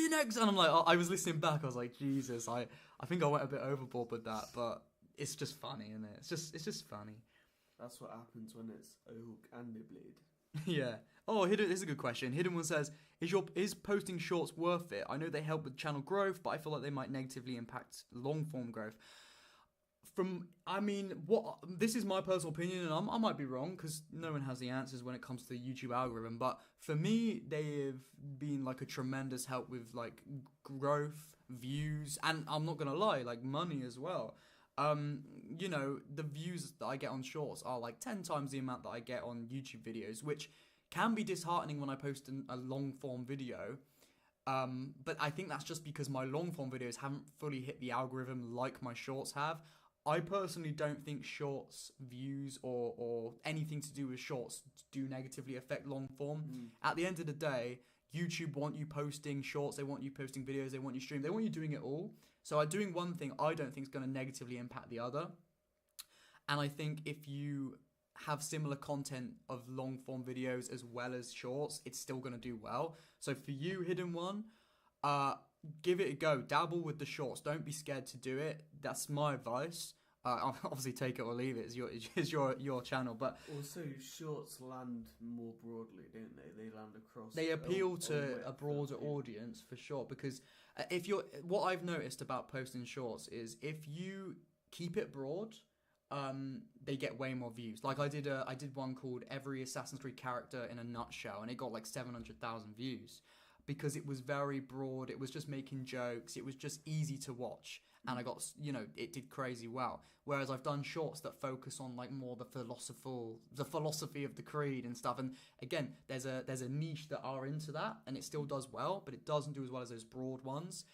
next," and I'm like, I was listening back. I was like, Jesus, I think I went a bit overboard with that, but it's just funny, isn't it? It's just funny. That's what happens when it's a hook and a blade. Yeah. Oh, Hidden, this is a good question. Hidden one says, is posting shorts worth it? I know they help with channel growth, but I feel like they might negatively impact long form growth. This is my personal opinion, and I might be wrong because no one has the answers when it comes to the YouTube algorithm. But for me, they've been like a tremendous help with like growth, views, and I'm not gonna lie, like money as well. You know, the views that I get on shorts are like 10 times the amount that I get on YouTube videos, which can be disheartening when I post a long form video. But I think that's just because my long form videos haven't fully hit the algorithm like my shorts have. I personally don't think shorts views or anything to do with shorts do negatively affect long form. At the end of the day, YouTube want you posting shorts, they want you posting videos, they want you streaming, they want you doing it all. So doing one thing I don't think is going to negatively impact the other. And I think if you have similar content of long form videos as well as shorts, it's still going to do well. So for you, Hidden One, give it a go. Dabble with the shorts. Don't be scared to do it. That's my advice. Obviously, take it or leave it. It's your channel. But also, shorts land more broadly, don't they? They land across. They appeal to a broader audience for sure. Because what I've noticed about posting shorts is if you keep it broad, they get way more views. Like I did one called "Every Assassin's Creed Character in a Nutshell," and it got like 700,000 views. Because it was very broad, it was just making jokes, it was just easy to watch, and I got, it did crazy well. Whereas I've done shorts that focus on like more the philosophy of the creed and stuff. And again, there's a niche that are into that, and it still does well, but it doesn't do as well as those broad ones.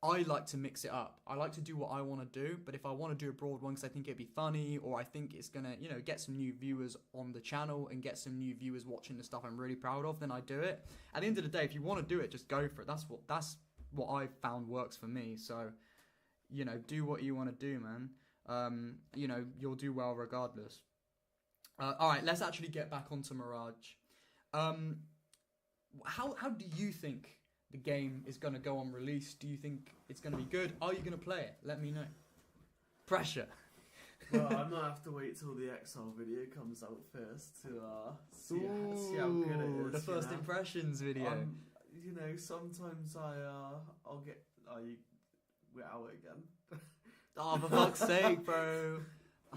I like to mix it up. I like to do what I want to do, but if I want to do a broad one because I think it'd be funny, or I think it's gonna, get some new viewers on the channel and get some new viewers watching the stuff I'm really proud of, then I do it. At the end of the day, if you want to do it, just go for it. That's what I've found works for me. So, do what you want to do, man. You'll do well regardless. All right, let's actually get back onto Mirage. How do you think the game is going to go on release? Do you think it's going to be good? Are you going to play it? Let me know. Pressure. Well, I might have to wait till the Exile video comes out first to see how good it is. The first impressions video. You know, sometimes I'll get we're out again. Oh, for fuck's sake, bro.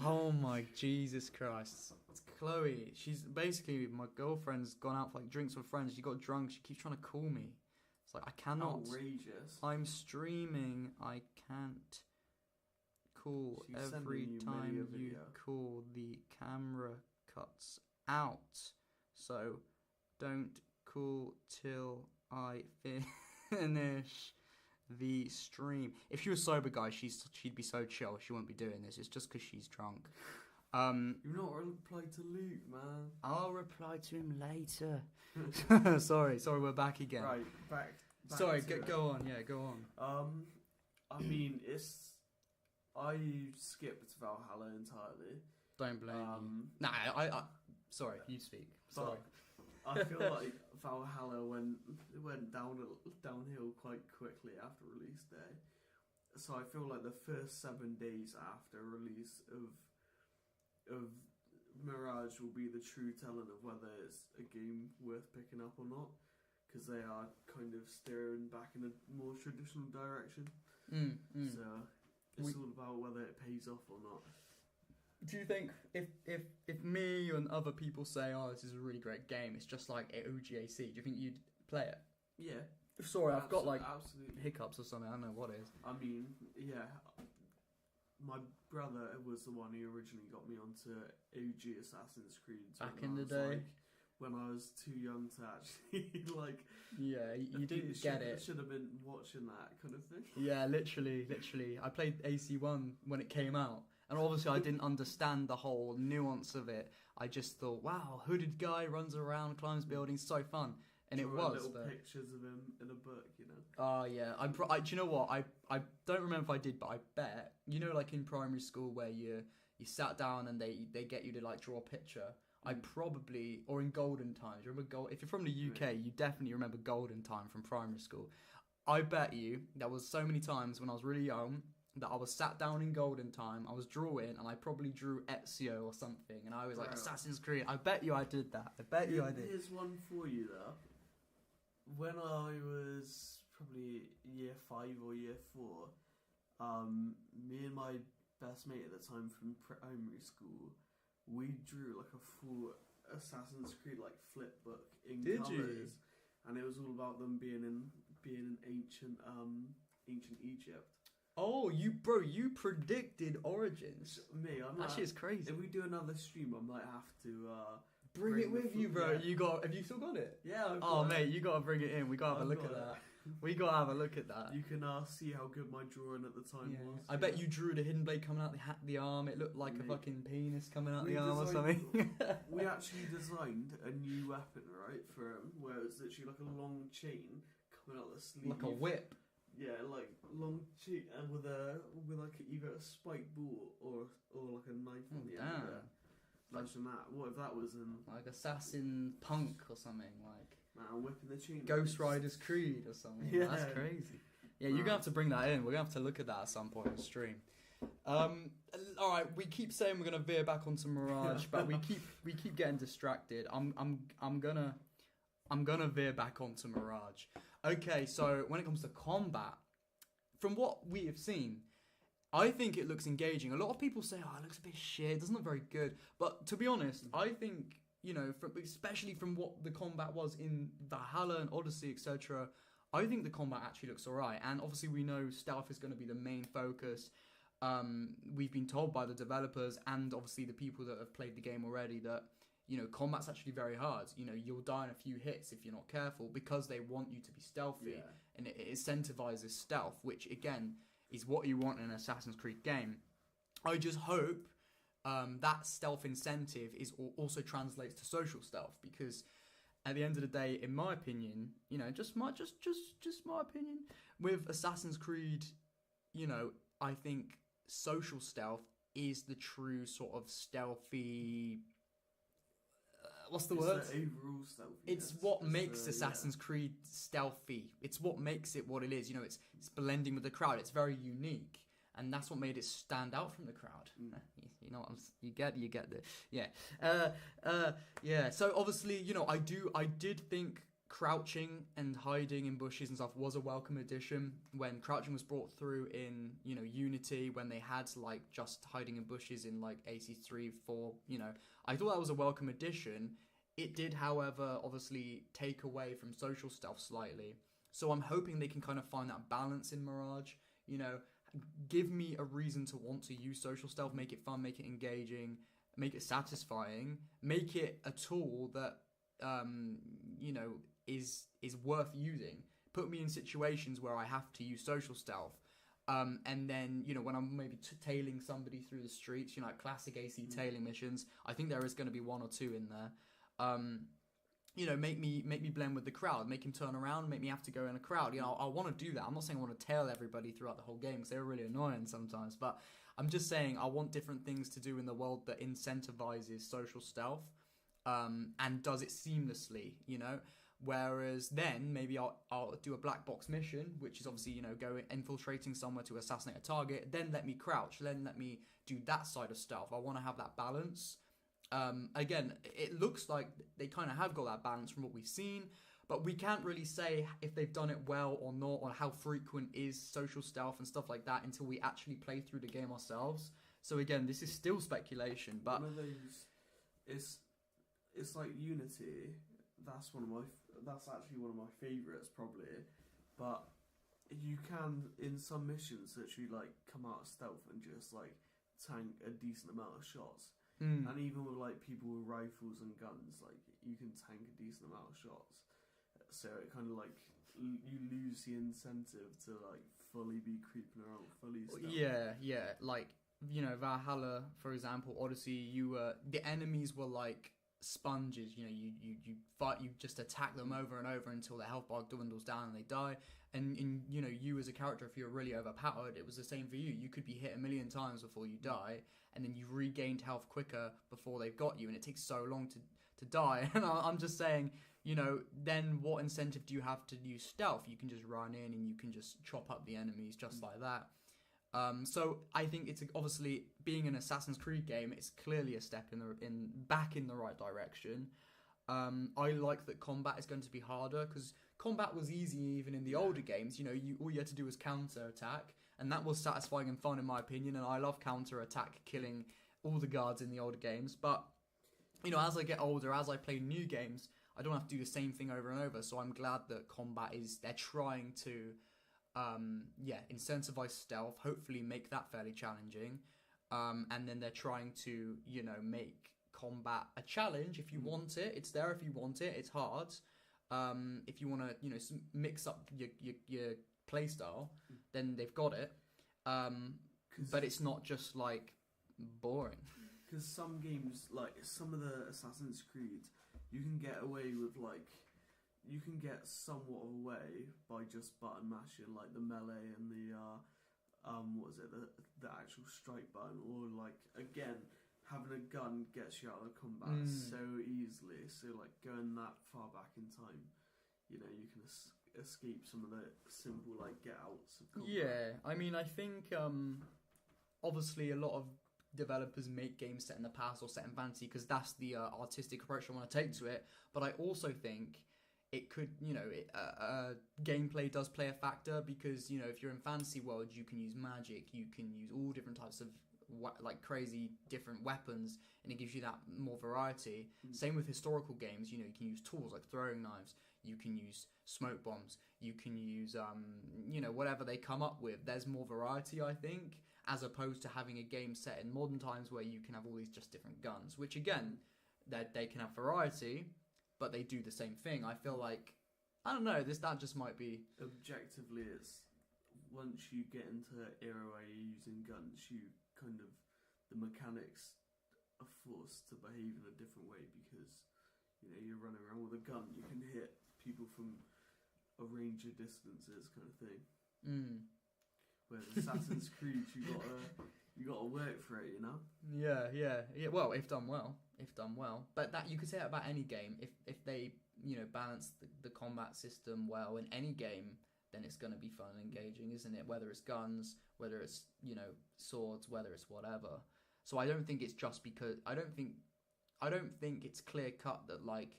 Oh my Jesus Christ. It's Chloe. She's basically, my girlfriend's gone out for like drinks with friends. She got drunk. She keeps trying to call me. It's like, I cannot. Outrageous. I'm streaming. I can't call. She's Every sending you time many a you video. call, the camera cuts out. So don't call till I finish the stream. If she was sober, guys, she'd be so chill. She wouldn't be doing this. It's just because she's drunk. You've not replied to Luke, man. I'll reply to him later. sorry, we're back again. Right, back Sorry, to it. go on. Yeah, go on. I mean, I skipped Valhalla entirely. Don't blame you. Nah, I sorry, you speak. Sorry. I feel like Valhalla went downhill quite quickly after release day. So I feel like the first 7 days after release of Mirage will be the true telling of whether it's a game worth picking up or not, because they are kind of steering back in a more traditional direction. So it's all about whether it pays off or not. Do you think if me and other people say, oh, this is a really great game, it's just like OGAC, do you think you'd play it? Yeah. Sorry, I've got like absolutely hiccups or something. I don't know what it is. I mean, yeah. My brother was the one who originally got me onto OG Assassin's Creed. Back in the day. When I was too young to actually like. Yeah, you didn't get it. Should have been watching that kind of thing. Yeah, literally. I played AC1 when it came out, and obviously I didn't understand the whole nuance of it. I just thought, wow, hooded guy runs around, climbs buildings, so fun. And it was. Little pictures of him in a book, you know. Oh yeah, do you know what? I don't remember if I did, but I bet like in primary school where you sat down and they get you to like draw a picture. I probably, or in Golden Times. Remember if you're from the UK, you definitely remember Golden Time from primary school. I bet you there was so many times when I was really young that I was sat down in Golden Time, I was drawing, and I probably drew Ezio or something, and I was like, Assassin's Creed. I bet you I did that. I bet you I did. Here's one for you though. When I was probably year 5 or year 4, me and my best mate at the time from primary school, we drew like a full Assassin's Creed like flip book in colours, and it was all about them being in ancient Egypt. Oh, you predicted Origins. Me, I'm that shit is crazy. If we do another stream, I might have to bring it with you, bro. Yeah. Have you still got it? Yeah. Mate, you gotta bring it in. We gotta have a look at that. We gotta have a look at that. You can see how good my drawing at the time was. I bet you drew the hidden blade coming out the arm. It looked like a fucking penis coming out the arm or something. We actually designed a new weapon, right, for him, where it's literally like a long chain coming out the sleeve. Like a whip. Yeah, like long chain and with like either a spiked ball or like a knife on the end of it. Imagine that. What if that was in like Assassin Punk or something like? Man, whipping the chain. Ghost Rider's Creed or something. Yeah, that's crazy. Yeah, you're gonna have to bring that in. We're gonna have to look at that at some point on stream. All right, we keep saying we're gonna veer back onto Mirage, but we keep getting distracted. I'm gonna veer back onto Mirage. Okay, so when it comes to combat, from what we have seen, I think it looks engaging. A lot of people say, "Oh, it looks a bit shit. It doesn't look very good." But to be honest, I think, especially from what the combat was in Valhalla and Odyssey, etc., I think the combat actually looks alright. And obviously we know stealth is going to be the main focus. We've been told by the developers and obviously the people that have played the game already that, combat's actually very hard. You'll die in a few hits if you're not careful because they want you to be stealthy. Yeah. And it incentivizes stealth, which, again, is what you want in an Assassin's Creed game. I just hope that stealth incentive also translates to social stealth, because at the end of the day, in my opinion, just my opinion, with Assassin's Creed, I think social stealth is the true sort of stealthy. What's the word? Overall stealthy. It's what makes Assassin's Creed stealthy. It's what makes it what it is. It's blending with the crowd. It's very unique. and that's what made it stand out from the crowd. You know what you get the yeah. So obviously, you know, I did think crouching and hiding in bushes and stuff was a welcome addition when crouching was brought through in, you know, Unity, when they had like just hiding in bushes in like AC3, 4, you know, I thought that was a welcome addition. It did, however, obviously take away from social stealth slightly. So I'm hoping they can kind of find that balance in Mirage, you know, give me a reason to want to use social stealth, make it fun, make it engaging, make it satisfying, make it a tool that, you know, is worth using. Put me in situations where I have to use social stealth. And then, you know, when I'm maybe tailing somebody through the streets, you know, like classic AC tailing missions, I think there is going to be 1 or 2 in there. You know, make me blend with the crowd, make him turn around, make me have to go in a crowd. You know, I want to do that. I'm not saying I want to tail everybody throughout the whole game because they're really annoying sometimes, but I'm just saying I want different things to do in the world that incentivizes social stealth, and does it seamlessly, you know. Whereas then maybe I'll do a black box mission, which is obviously, you know, infiltrating somewhere to assassinate a target. Then let me crouch. Then let me do that side of stealth. I want to have that balance. Again, it looks like they kind of have got that balance from what we've seen, but we can't really say if they've done it well or not, or how frequent is social stealth and stuff like that until we actually play through the game ourselves. So again, this is still speculation, but one of those, it's like Unity. That's actually one of my favourites probably, but you can in some missions actually like come out of stealth and just like tank a decent amount of shots. And even with like people with rifles and guns, like you can tank a decent amount of shots. So it kind of like you lose the incentive to like fully be creeping around, fully stealth. Yeah. Like, you know, Valhalla, for example, Odyssey. The enemies were like sponges. You know, you fight, you just attack them over and over until their health bar dwindles down and they die. And you know, you as a character, if you're really overpowered, it was the same for you. You could be hit 1 million times before you die, and then you've regained health quicker before they've got you, and it takes so long to die. And I'm just saying, you know, then what incentive do you have to use stealth? You can just run in and you can just chop up the enemies just like that. So I think it's obviously, being an Assassin's Creed game, it's clearly a step back in the right direction. I like that combat is going to be harder, because combat was easy even in the older games. You know, all you had to do was counter attack, and that was satisfying and fun in my opinion. And I love counter attack, killing all the guards in the older games. But you know, as I get older, as I play new games, I don't have to do the same thing over and over. So I'm glad that they're trying to incentivize stealth, hopefully make that fairly challenging, and then they're trying to, you know, make combat a challenge. If you want it, it's there. If you want it, it's hard. If you want to, you know, mix up your play style, then they've got it. But it's not just like boring. Because some games, like some of the Assassin's Creed, you can get away with like, you can get somewhat away by just button mashing, like the melee and the the actual strike button, or like again, having a gun gets you out of combat so easily. So like going that far back in time, you know, you can escape some of the simple like get outs of combat. Yeah, I mean, I think obviously a lot of developers make games set in the past or set in fantasy because that's the artistic approach I want to take to it. But I also think it could, you know, gameplay does play a factor, because, you know, if you're in fantasy world, you can use magic, you can use all different types of like crazy different weapons, and it gives you that more variety. Same with historical games, you know, you can use tools like throwing knives, you can use smoke bombs, you can use you know, whatever they come up with. There's more variety, I think, as opposed to having a game set in modern times where you can have all these just different guns, which again, that they can have variety, but they do the same thing. I feel like, I don't know, that just might be... Objectively, it's once you get into the era where you're using guns, you kind of, the mechanics are forced to behave in a different way, because, you know, you're running around with a gun, you can hit people from a range of distances kind of thing. Whereas Assassin's Creed, you gotta work for it, you know? Yeah. Well, if done well. But that, you could say that about any game. If they, you know, balance the combat system well in any game, then it's going to be fun and engaging, isn't it? Whether it's guns, whether it's, you know, swords, whether it's whatever. So I don't think it's just because I don't think it's clear cut that like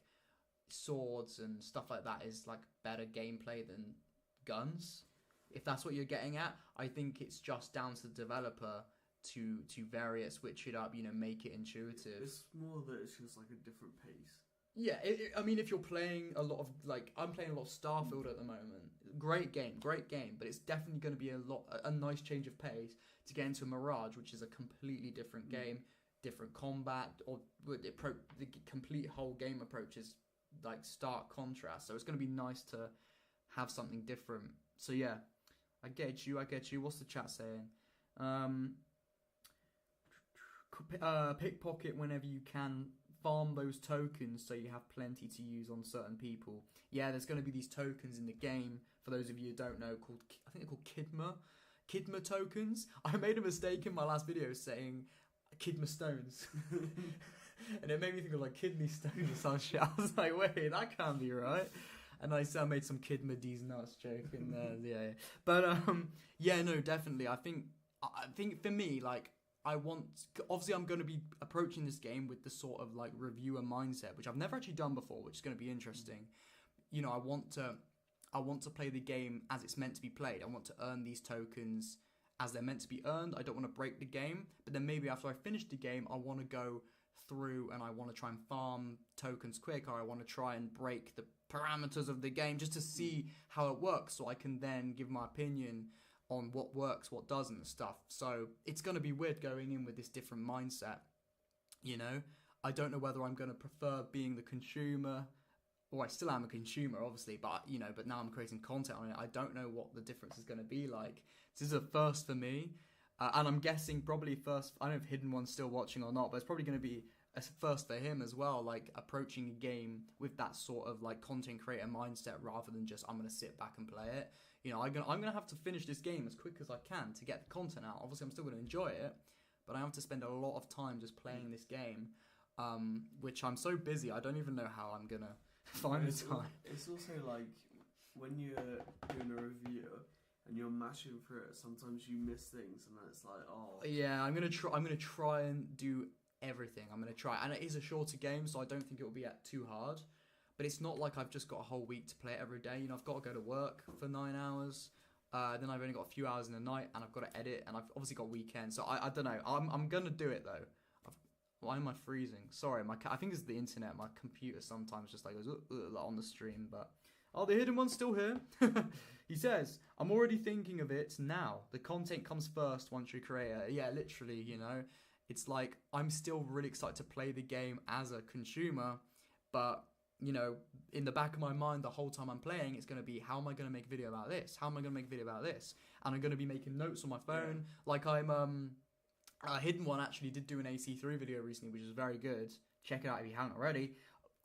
swords and stuff like that is like better gameplay than guns. If that's what you're getting at, I think it's just down to the developer to vary it, switch it up, you know, make it intuitive. It's more that it's just like a different pace. Yeah, I mean, if you're playing a lot of, like, I'm playing a lot of Starfield at the moment. Great game, but it's definitely going to be a nice change of pace to get into Mirage, which is a completely different game, different combat, or the complete whole game approach is like stark contrast. So it's going to be nice to have something different. So yeah, I get you. What's the chat saying? Pickpocket whenever you can. Farm those tokens so you have plenty to use on certain people. Yeah, there's going to be these tokens in the game, for those of you who don't know, called, I think they're called Kidma tokens. I made a mistake in my last video saying Kidma stones. And it made me think of like kidney stones or some shit. I was like, wait, that can't be right. And I made some Kidma D's nuts joke in there. Yeah. But yeah, no, definitely. I think for me, like, obviously I'm going to be approaching this game with the sort of like reviewer mindset, which I've never actually done before, which is going to be interesting. You know, I want to play the game as it's meant to be played. I want to earn these tokens as they're meant to be earned. I don't want to break the game, but then maybe after I finish the game, I want to go through and I want to try and farm tokens quick, or I want to try and break the parameters of the game just to see how it works, so I can then give my opinion on what works, what doesn't, and stuff. So it's going to be weird going in with this different mindset, you know? I don't know whether I'm going to prefer being the consumer, or I still am a consumer, obviously, but, you know, but now I'm creating content on it. I don't know what the difference is going to be like. This is a first for me, and I'm guessing probably first, I don't know if Hidden One's still watching or not, but it's probably going to be a first for him as well, like approaching a game with that sort of like content creator mindset rather than just I'm going to sit back and play it. You know, I'm gonna have to finish this game as quick as I can to get the content out. Obviously, I'm still going to enjoy it, but I have to spend a lot of time just playing this game, which I'm so busy, I don't even know how I'm going to find the time. It's also like, when you're doing a review and you're mashing through it, sometimes you miss things, and then it's like, oh. Yeah, I'm gonna try and do everything. I'm going to try, and it is a shorter game, so I don't think it will be too hard. But it's not like I've just got a whole week to play it every day. You know, I've got to go to work for 9 hours. Then I've only got a few hours in the night, and I've got to edit, and I've obviously got weekends. So I don't know. I'm gonna do it though. Why am I freezing? Sorry, I think it's the internet. My computer sometimes just like goes on the stream. But the Hidden One's still here. He says, "I'm already thinking of it now. The content comes first once you create it." Yeah, literally. You know, it's like I'm still really excited to play the game as a consumer, but, you know, in the back of my mind the whole time I'm playing, it's going to be, how am I going to make a video about this? How am I going to make a video about this? And I'm going to be making notes on my phone. Yeah. Like Hidden One actually did do an AC3 video recently, which is very good. Check it out if you haven't already.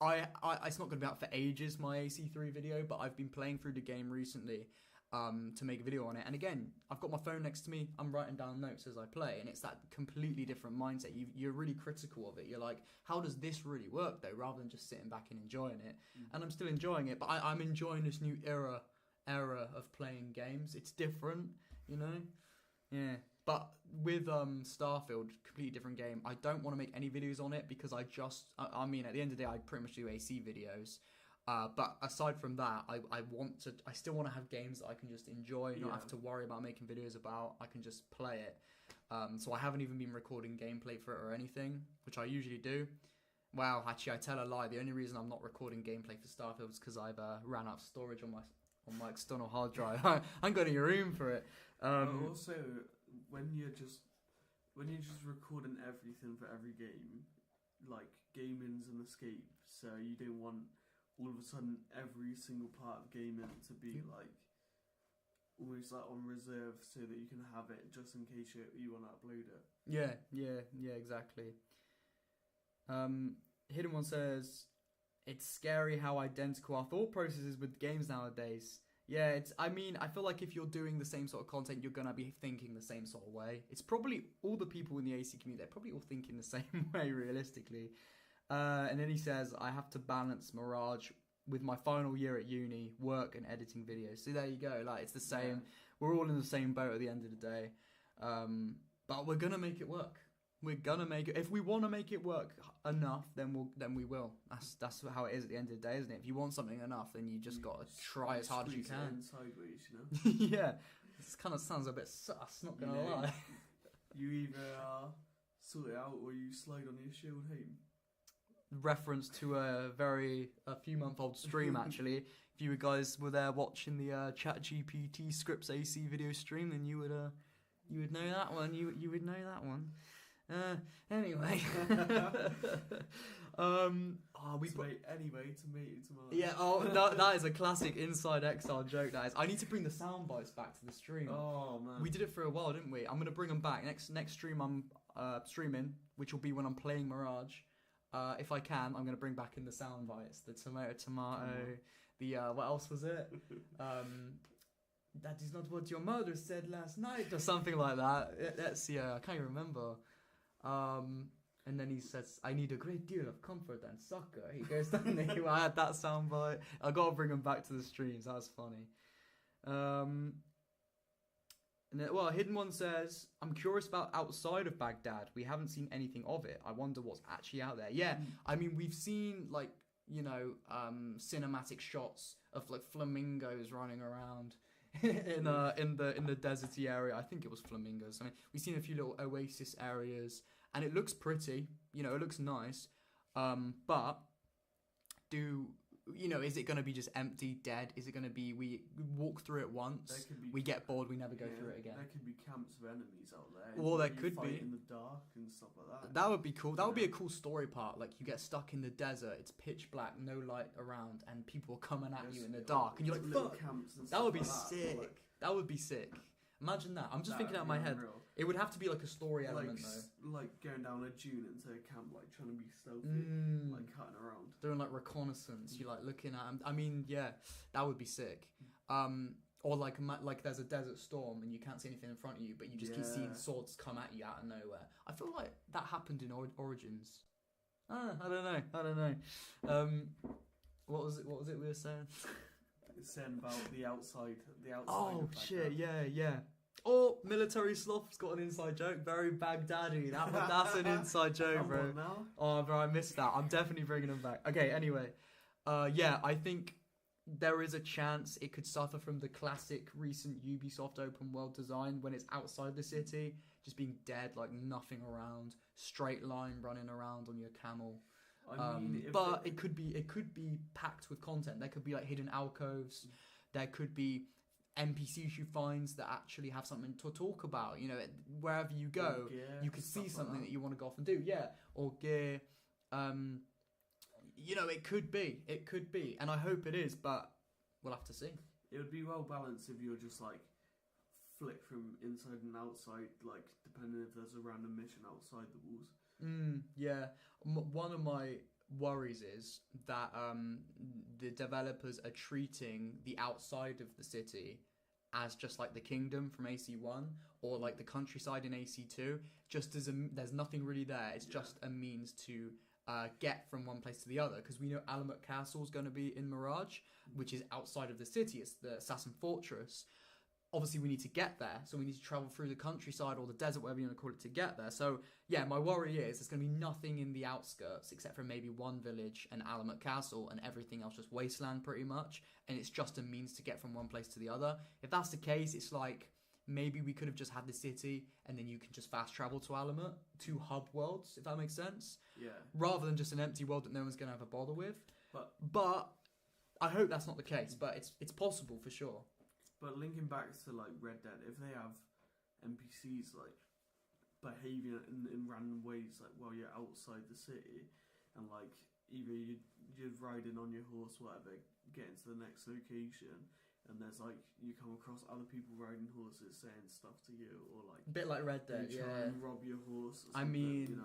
It's not going to be out for ages, my AC3 video, but I've been playing through the game recently to make a video on it. And again, I've got my phone next to me. I'm writing down notes as I play, and it's that completely different mindset. You're really critical of it. You're like, how does this really work, though, rather than just sitting back and enjoying it. And I'm still enjoying it, but I'm enjoying this new era of playing games. It's different, you know? Yeah. But with Starfield, completely different game. I don't want to make any videos on it because I mean, at the end of the day, I pretty much do AC videos. But aside from that, I still want to have games that I can just enjoy, not have to worry about making videos about. I can just play it. So I haven't even been recording gameplay for it or anything, which I usually do. Wow, actually, I tell a lie. The only reason I'm not recording gameplay for Starfield is because I've ran out of storage on my external hard drive. I ain't got any room for it. Also, when you're just recording everything for every game, like gaming's an escape, so you don't want all of a sudden every single part of gaming to be like almost like on reserve, so that you can have it just in case you want to upload it. Yeah, exactly. Hidden One says, it's scary how identical our thought process is with games nowadays. Yeah, I feel like if you're doing the same sort of content, you're going to be thinking the same sort of way. It's probably all the people in the AC community, they're probably all thinking the same way, realistically. And then he says, I have to balance Mirage with my final year at uni, work and editing videos. So there you go. Like it's the same. Yeah. We're all in the same boat at the end of the day. But we're gonna make it work. We're gonna make it. If we want to make it work enough, then we will. That's how it is at the end of the day, isn't it? If you want something enough, then you just gotta try as hard as you can. Sideways, you know. Yeah, this kind of sounds a bit sus. Not gonna lie. You either sort it out or you slide on your shield home. Reference to a few month old stream actually. If you guys were there watching the ChatGPT scripts AC video stream, then you would know that one. You would know that one. Anyway. Anyway, tomato. Yeah. Oh, that is a classic Inside Exile joke. That is. I need to bring the sound bites back to the stream. Oh man. We did it for a while, didn't we? I'm gonna bring them back next stream. I'm streaming, which will be when I'm playing Mirage. If I can, I'm gonna bring back in the sound bites. The tomato. The what else was it? That is not what your mother said last night, or something like that. Let's see. I can't even remember. And then he says, "I need a great deal of comfort and succor." He goes down there. I had that soundbite. I gotta bring him back to the streams. That was funny. And then, Hidden One says, "I'm curious about outside of Baghdad. We haven't seen anything of it. I wonder what's actually out there." Yeah, I mean, we've seen cinematic shots of like flamingos running around in the deserty area. I think it was flamingos. I mean, we've seen a few little oasis areas, and it looks pretty. It looks nice. But is it going to be just empty, dead? Is it going to be we walk through it once, we get bored, we never go through it again? There could be camps of enemies out there. Or there could be in the dark and stuff like that. That would be cool. That would be a cool story part. Like you get stuck in the desert, it's pitch black, no light around, and people are coming at you in the dark, and you're like, "Fuck!" That would be sick. That would be sick. Imagine that. I'm just thinking out of my head. It would have to be like a story element though. Like going down a dune into a camp, like trying to be stealthy, like cutting around. Doing like reconnaissance. You're like looking at 'em. I mean, yeah, that would be sick. Or like there's a desert storm and you can't see anything in front of you, but you just keep seeing swords come at you out of nowhere. I feel like that happened in Origins. I don't know. What was it we were saying? It's saying about the outside. Oh shit! Yeah. Oh, Military Sloth's got an inside joke. Very Baghdadi. That's an inside joke, bro. Now? Oh, bro, I missed that. I'm definitely bringing him back. Okay, anyway. I think there is a chance it could suffer from the classic recent Ubisoft open world design when it's outside the city, just being dead, like nothing around, straight line running around on your camel. But it could be packed with content. There could be like hidden alcoves. There could be NPCs you find that actually have something to talk about. Wherever you go, you could see something that you want to go off and do. Yeah, or gear. It could be, and I hope it is, but we'll have to see. It would be well balanced if you're just like flick from inside and outside, like depending if there's a random mission outside the walls. Yeah. One of my worries is that the developers are treating the outside of the city as just like the kingdom from AC1 or like the countryside in AC2, just as there's nothing really there. It's just a means to get from one place to the other, because we know Alamut Castle is going to be in Mirage, which is outside of the city. It's the Assassin Fortress. Obviously, we need to get there, so we need to travel through the countryside or the desert, whatever you want to call it, to get there. So, yeah, my worry is there's going to be nothing in the outskirts except for maybe one village and Alamut Castle, and everything else just wasteland pretty much, and it's just a means to get from one place to the other. If that's the case, it's like maybe we could have just had the city, and then you can just fast travel to Alamut, two hub worlds, if that makes sense. Yeah. Rather than just an empty world that no one's going to have a bother with. But I hope that's not the case, but it's possible for sure. But linking back to like Red Dead, if they have NPCs like behaving in random ways, like while you're outside the city, and like either you're riding on your horse, whatever, getting to the next location, and there's like you come across other people riding horses saying stuff to you, or like a bit like Red Dead, try and rob your horse. Or I mean,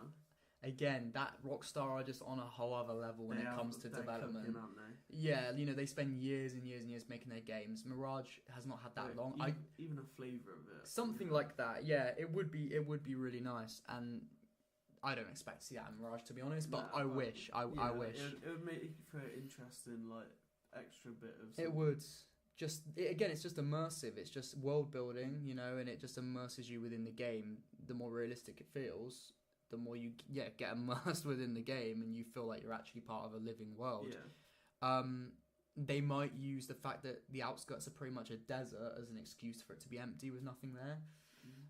again, that Rockstar are just on a whole other level when it comes to development. Cooking, aren't they? Yeah, they spend years and years and years making their games. Mirage has not had that long. Even a flavour of it. Something like that. Yeah, it would be really nice, and I don't expect to see that in Mirage, to be honest. But I wish. I wish it would make for interesting, like extra bit of. It would. Again, it's just immersive. It's just world building, you know, and it just immerses you within the game. The more realistic it feels, the more you get immersed within the game, and you feel like you're actually part of a living world. Yeah. They might use the fact that the outskirts are pretty much a desert as an excuse for it to be empty with nothing there.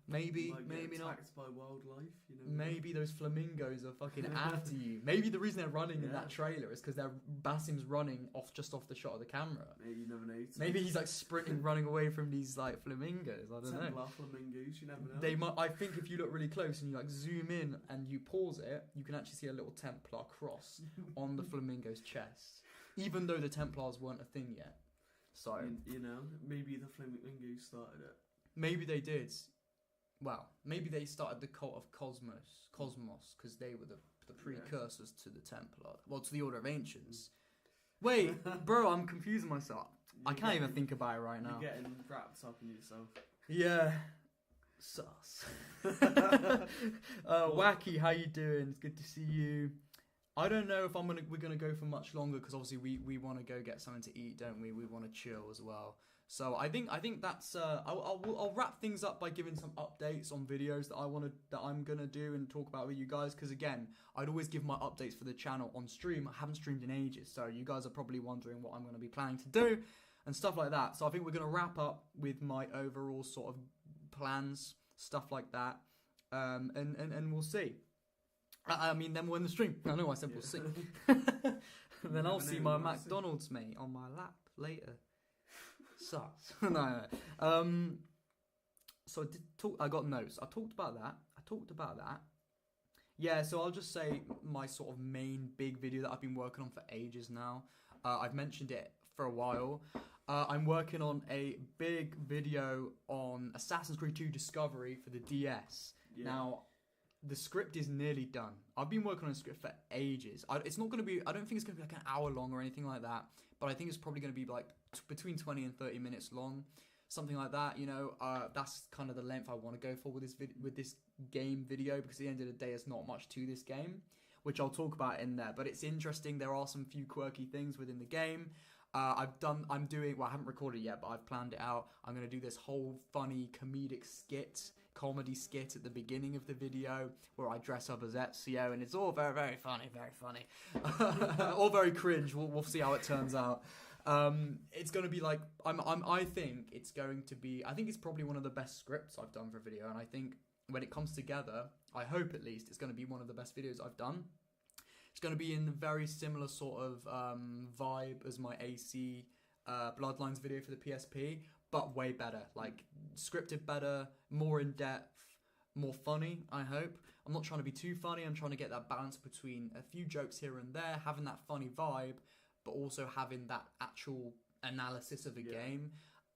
Maybe not. Attacked by wildlife, you know. Maybe those flamingos are fucking after you. Maybe the reason they're running in that trailer is because Basim's running just off the shot of the camera. Maybe you never know. Maybe he's like sprinting, running away from these like flamingos. I don't know. Templar flamingos, you never know. They might. I think if you look really close and you like zoom in and you pause it, you can actually see a little Templar cross on the flamingo's chest, even though the Templars weren't a thing yet. So you know, maybe the flamingos started it. Maybe they did. Well, maybe they started the cult of Cosmos, because they were the precursors to the Templar. Well, to the Order of Ancients. Wait, bro, I'm confusing myself. I can't even think about it right now. You're getting wrapped up in yourself. Yeah. Sus. Wacky, how you doing? It's good to see you. I don't know if we're gonna go for much longer, because obviously we want to go get something to eat, don't we? We want to chill as well. So I think that's I'll wrap things up by giving some updates on videos that I'm gonna do and talk about with you guys, because again, I'd always give my updates for the channel on stream. I haven't streamed in ages, so you guys are probably wondering what I'm gonna be planning to do and stuff like that. So I think we're gonna wrap up with my overall sort of plans, stuff like that, and we'll see. I mean, then we'll end the stream. I know I said we'll see. Then I'll see my McDonald's mate on my lap later. Sucks. No. So I got notes. I talked about that. Yeah, so I'll just say my sort of main big video that I've been working on for ages now. I've mentioned it for a while. I'm working on a big video on Assassin's Creed 2 Discovery for the DS. Yeah. Now, the script is nearly done. I've been working on a script for ages. It's not going to be, I don't think it's going to be like an hour long or anything like that, but I think it's probably going to be like between 20 and 30 minutes long, something like that, you know. That's kind of the length I want to go for with this game video, because at the end of the day, there's not much to this game, which I'll talk about in there, but it's interesting. There are some few quirky things within the game. I haven't recorded it yet, but I've planned it out. I'm going to do this whole funny comedy skit at the beginning of the video where I dress up as Ezio, and it's all very, very funny, all very cringe. We'll see how it turns out. It's going to be like, I think it's probably one of the best scripts I've done for a video, and I think when it comes together, I hope at least it's going to be one of the best videos I've done. It's going to be in a very similar sort of vibe as my AC Bloodlines video for the PSP, but way better, like scripted better, more in depth, more funny, I hope. I'm not trying to be too funny. I'm trying to get that balance between a few jokes here and there, having that funny vibe, but also having that actual analysis of the game.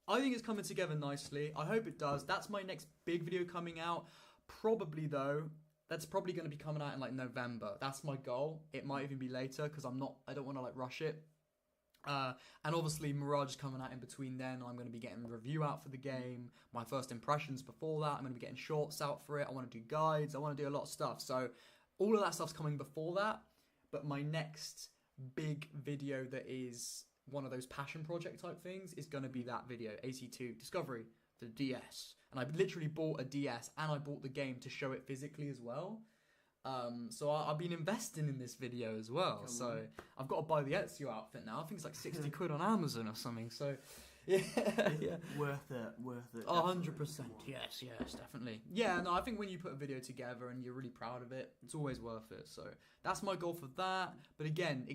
I think it's coming together nicely. I hope it does. That's my next big video coming out. Probably though, that's probably going to be coming out in like November. That's my goal. It might even be later, because I don't want to like rush it. And obviously Mirage is coming out in between then. I'm going to be getting a review out for the game, my first impressions before that. I'm going to be getting shorts out for it. I want to do guides. I want to do a lot of stuff. So all of that stuff's coming before that. But my next big video that is one of those passion project type things is going to be that video, AC2 Discovery for the DS. And I literally bought a DS and I bought the game to show it physically as well. So I've been investing in this video as well. So I've got to buy the Ezio outfit now. I think it's like 60 quid on Amazon or something. So yeah. Worth it. 100%. Yes, definitely. Yeah, no, I think when you put a video together and you're really proud of it, it's always worth it. So that's my goal for that. But again,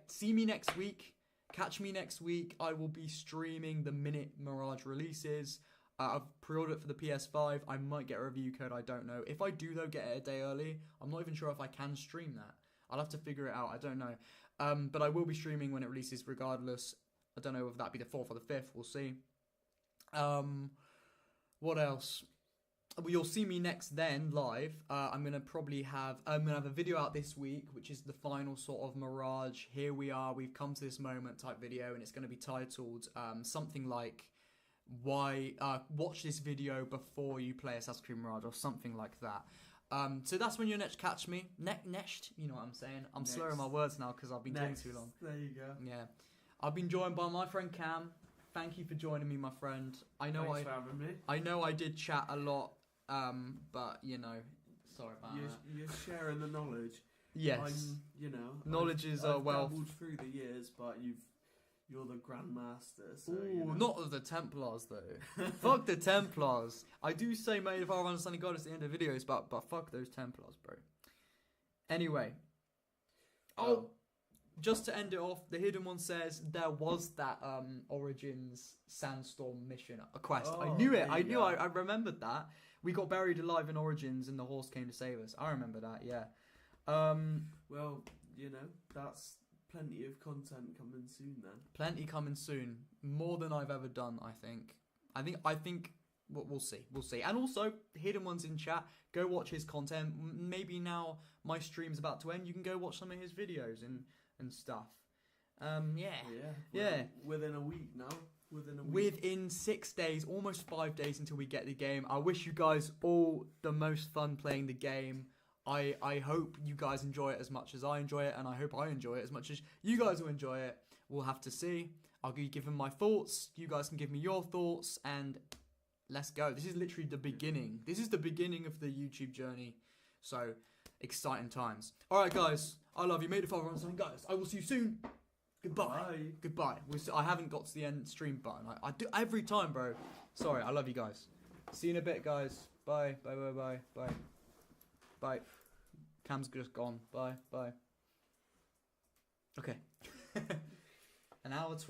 see me next week. Catch me next week. I will be streaming the minute Mirage releases. I've pre-ordered it for the PS5. I might get a review code. I don't know. If I do, though, get it a day early, I'm not even sure if I can stream that. I'll have to figure it out. I don't know. But I will be streaming when it releases regardless. I don't know if that'll be the 4th or the 5th. We'll see. What else? Well, you'll see me next then live. I'm gonna have a video out this week, which is the final sort of Mirage. Here we are. We've come to this moment type video, and it's gonna be titled something like watch this video before you play Assassin's Creed Mirage or something like that. So that's when you'll next catch me. Next, you know what I'm saying? I'm slurring my words now because I've been talking too long. There you go. Yeah. I've been joined by my friend Cam. Thank you for joining me, my friend. Thanks for having me. I know I did chat a lot, but you know, sorry about that. You're sharing the knowledge. Yes. Knowledge is I've wealth. dabbled through the years, but you're the grandmaster. So, Ooh, not of the Templars though. Fuck the Templars. I do say may the Father understanding God at the end of videos, but fuck those Templars, bro. Anyway. Just to end it off, the Hidden One says there was that Origins Sandstorm mission, a quest. I knew it. I remembered that. We got buried alive in Origins and the horse came to save us. I remember that, yeah. Well, that's plenty of content coming soon then. Plenty coming soon. More than I've ever done, I think. I think we'll see. We'll see. And also, Hidden One's in chat. Go watch his content. Maybe now my stream's about to end, you can go watch some of his videos and stuff. Yeah. Within a week now. Within 6 days, almost 5 days until we get the game. I wish you guys all the most fun playing the game. I hope you guys enjoy it as much as I enjoy it, and I hope I enjoy it as much as you guys will enjoy it. We'll have to see. I'll be giving my thoughts. You guys can give me your thoughts, and let's go. This is literally the beginning. This is the beginning of the YouTube journey. So, exciting times. All right, guys. I love you. May the Father understand, guys. I will see you soon. Goodbye. Bye. Goodbye. I haven't got to the end stream button. I do every time, bro. Sorry. I love you guys. See you in a bit, guys. Bye. Bye. Bye. Bye. Bye. Bye. Cam's just gone. Bye. Bye. Okay. An hour 12.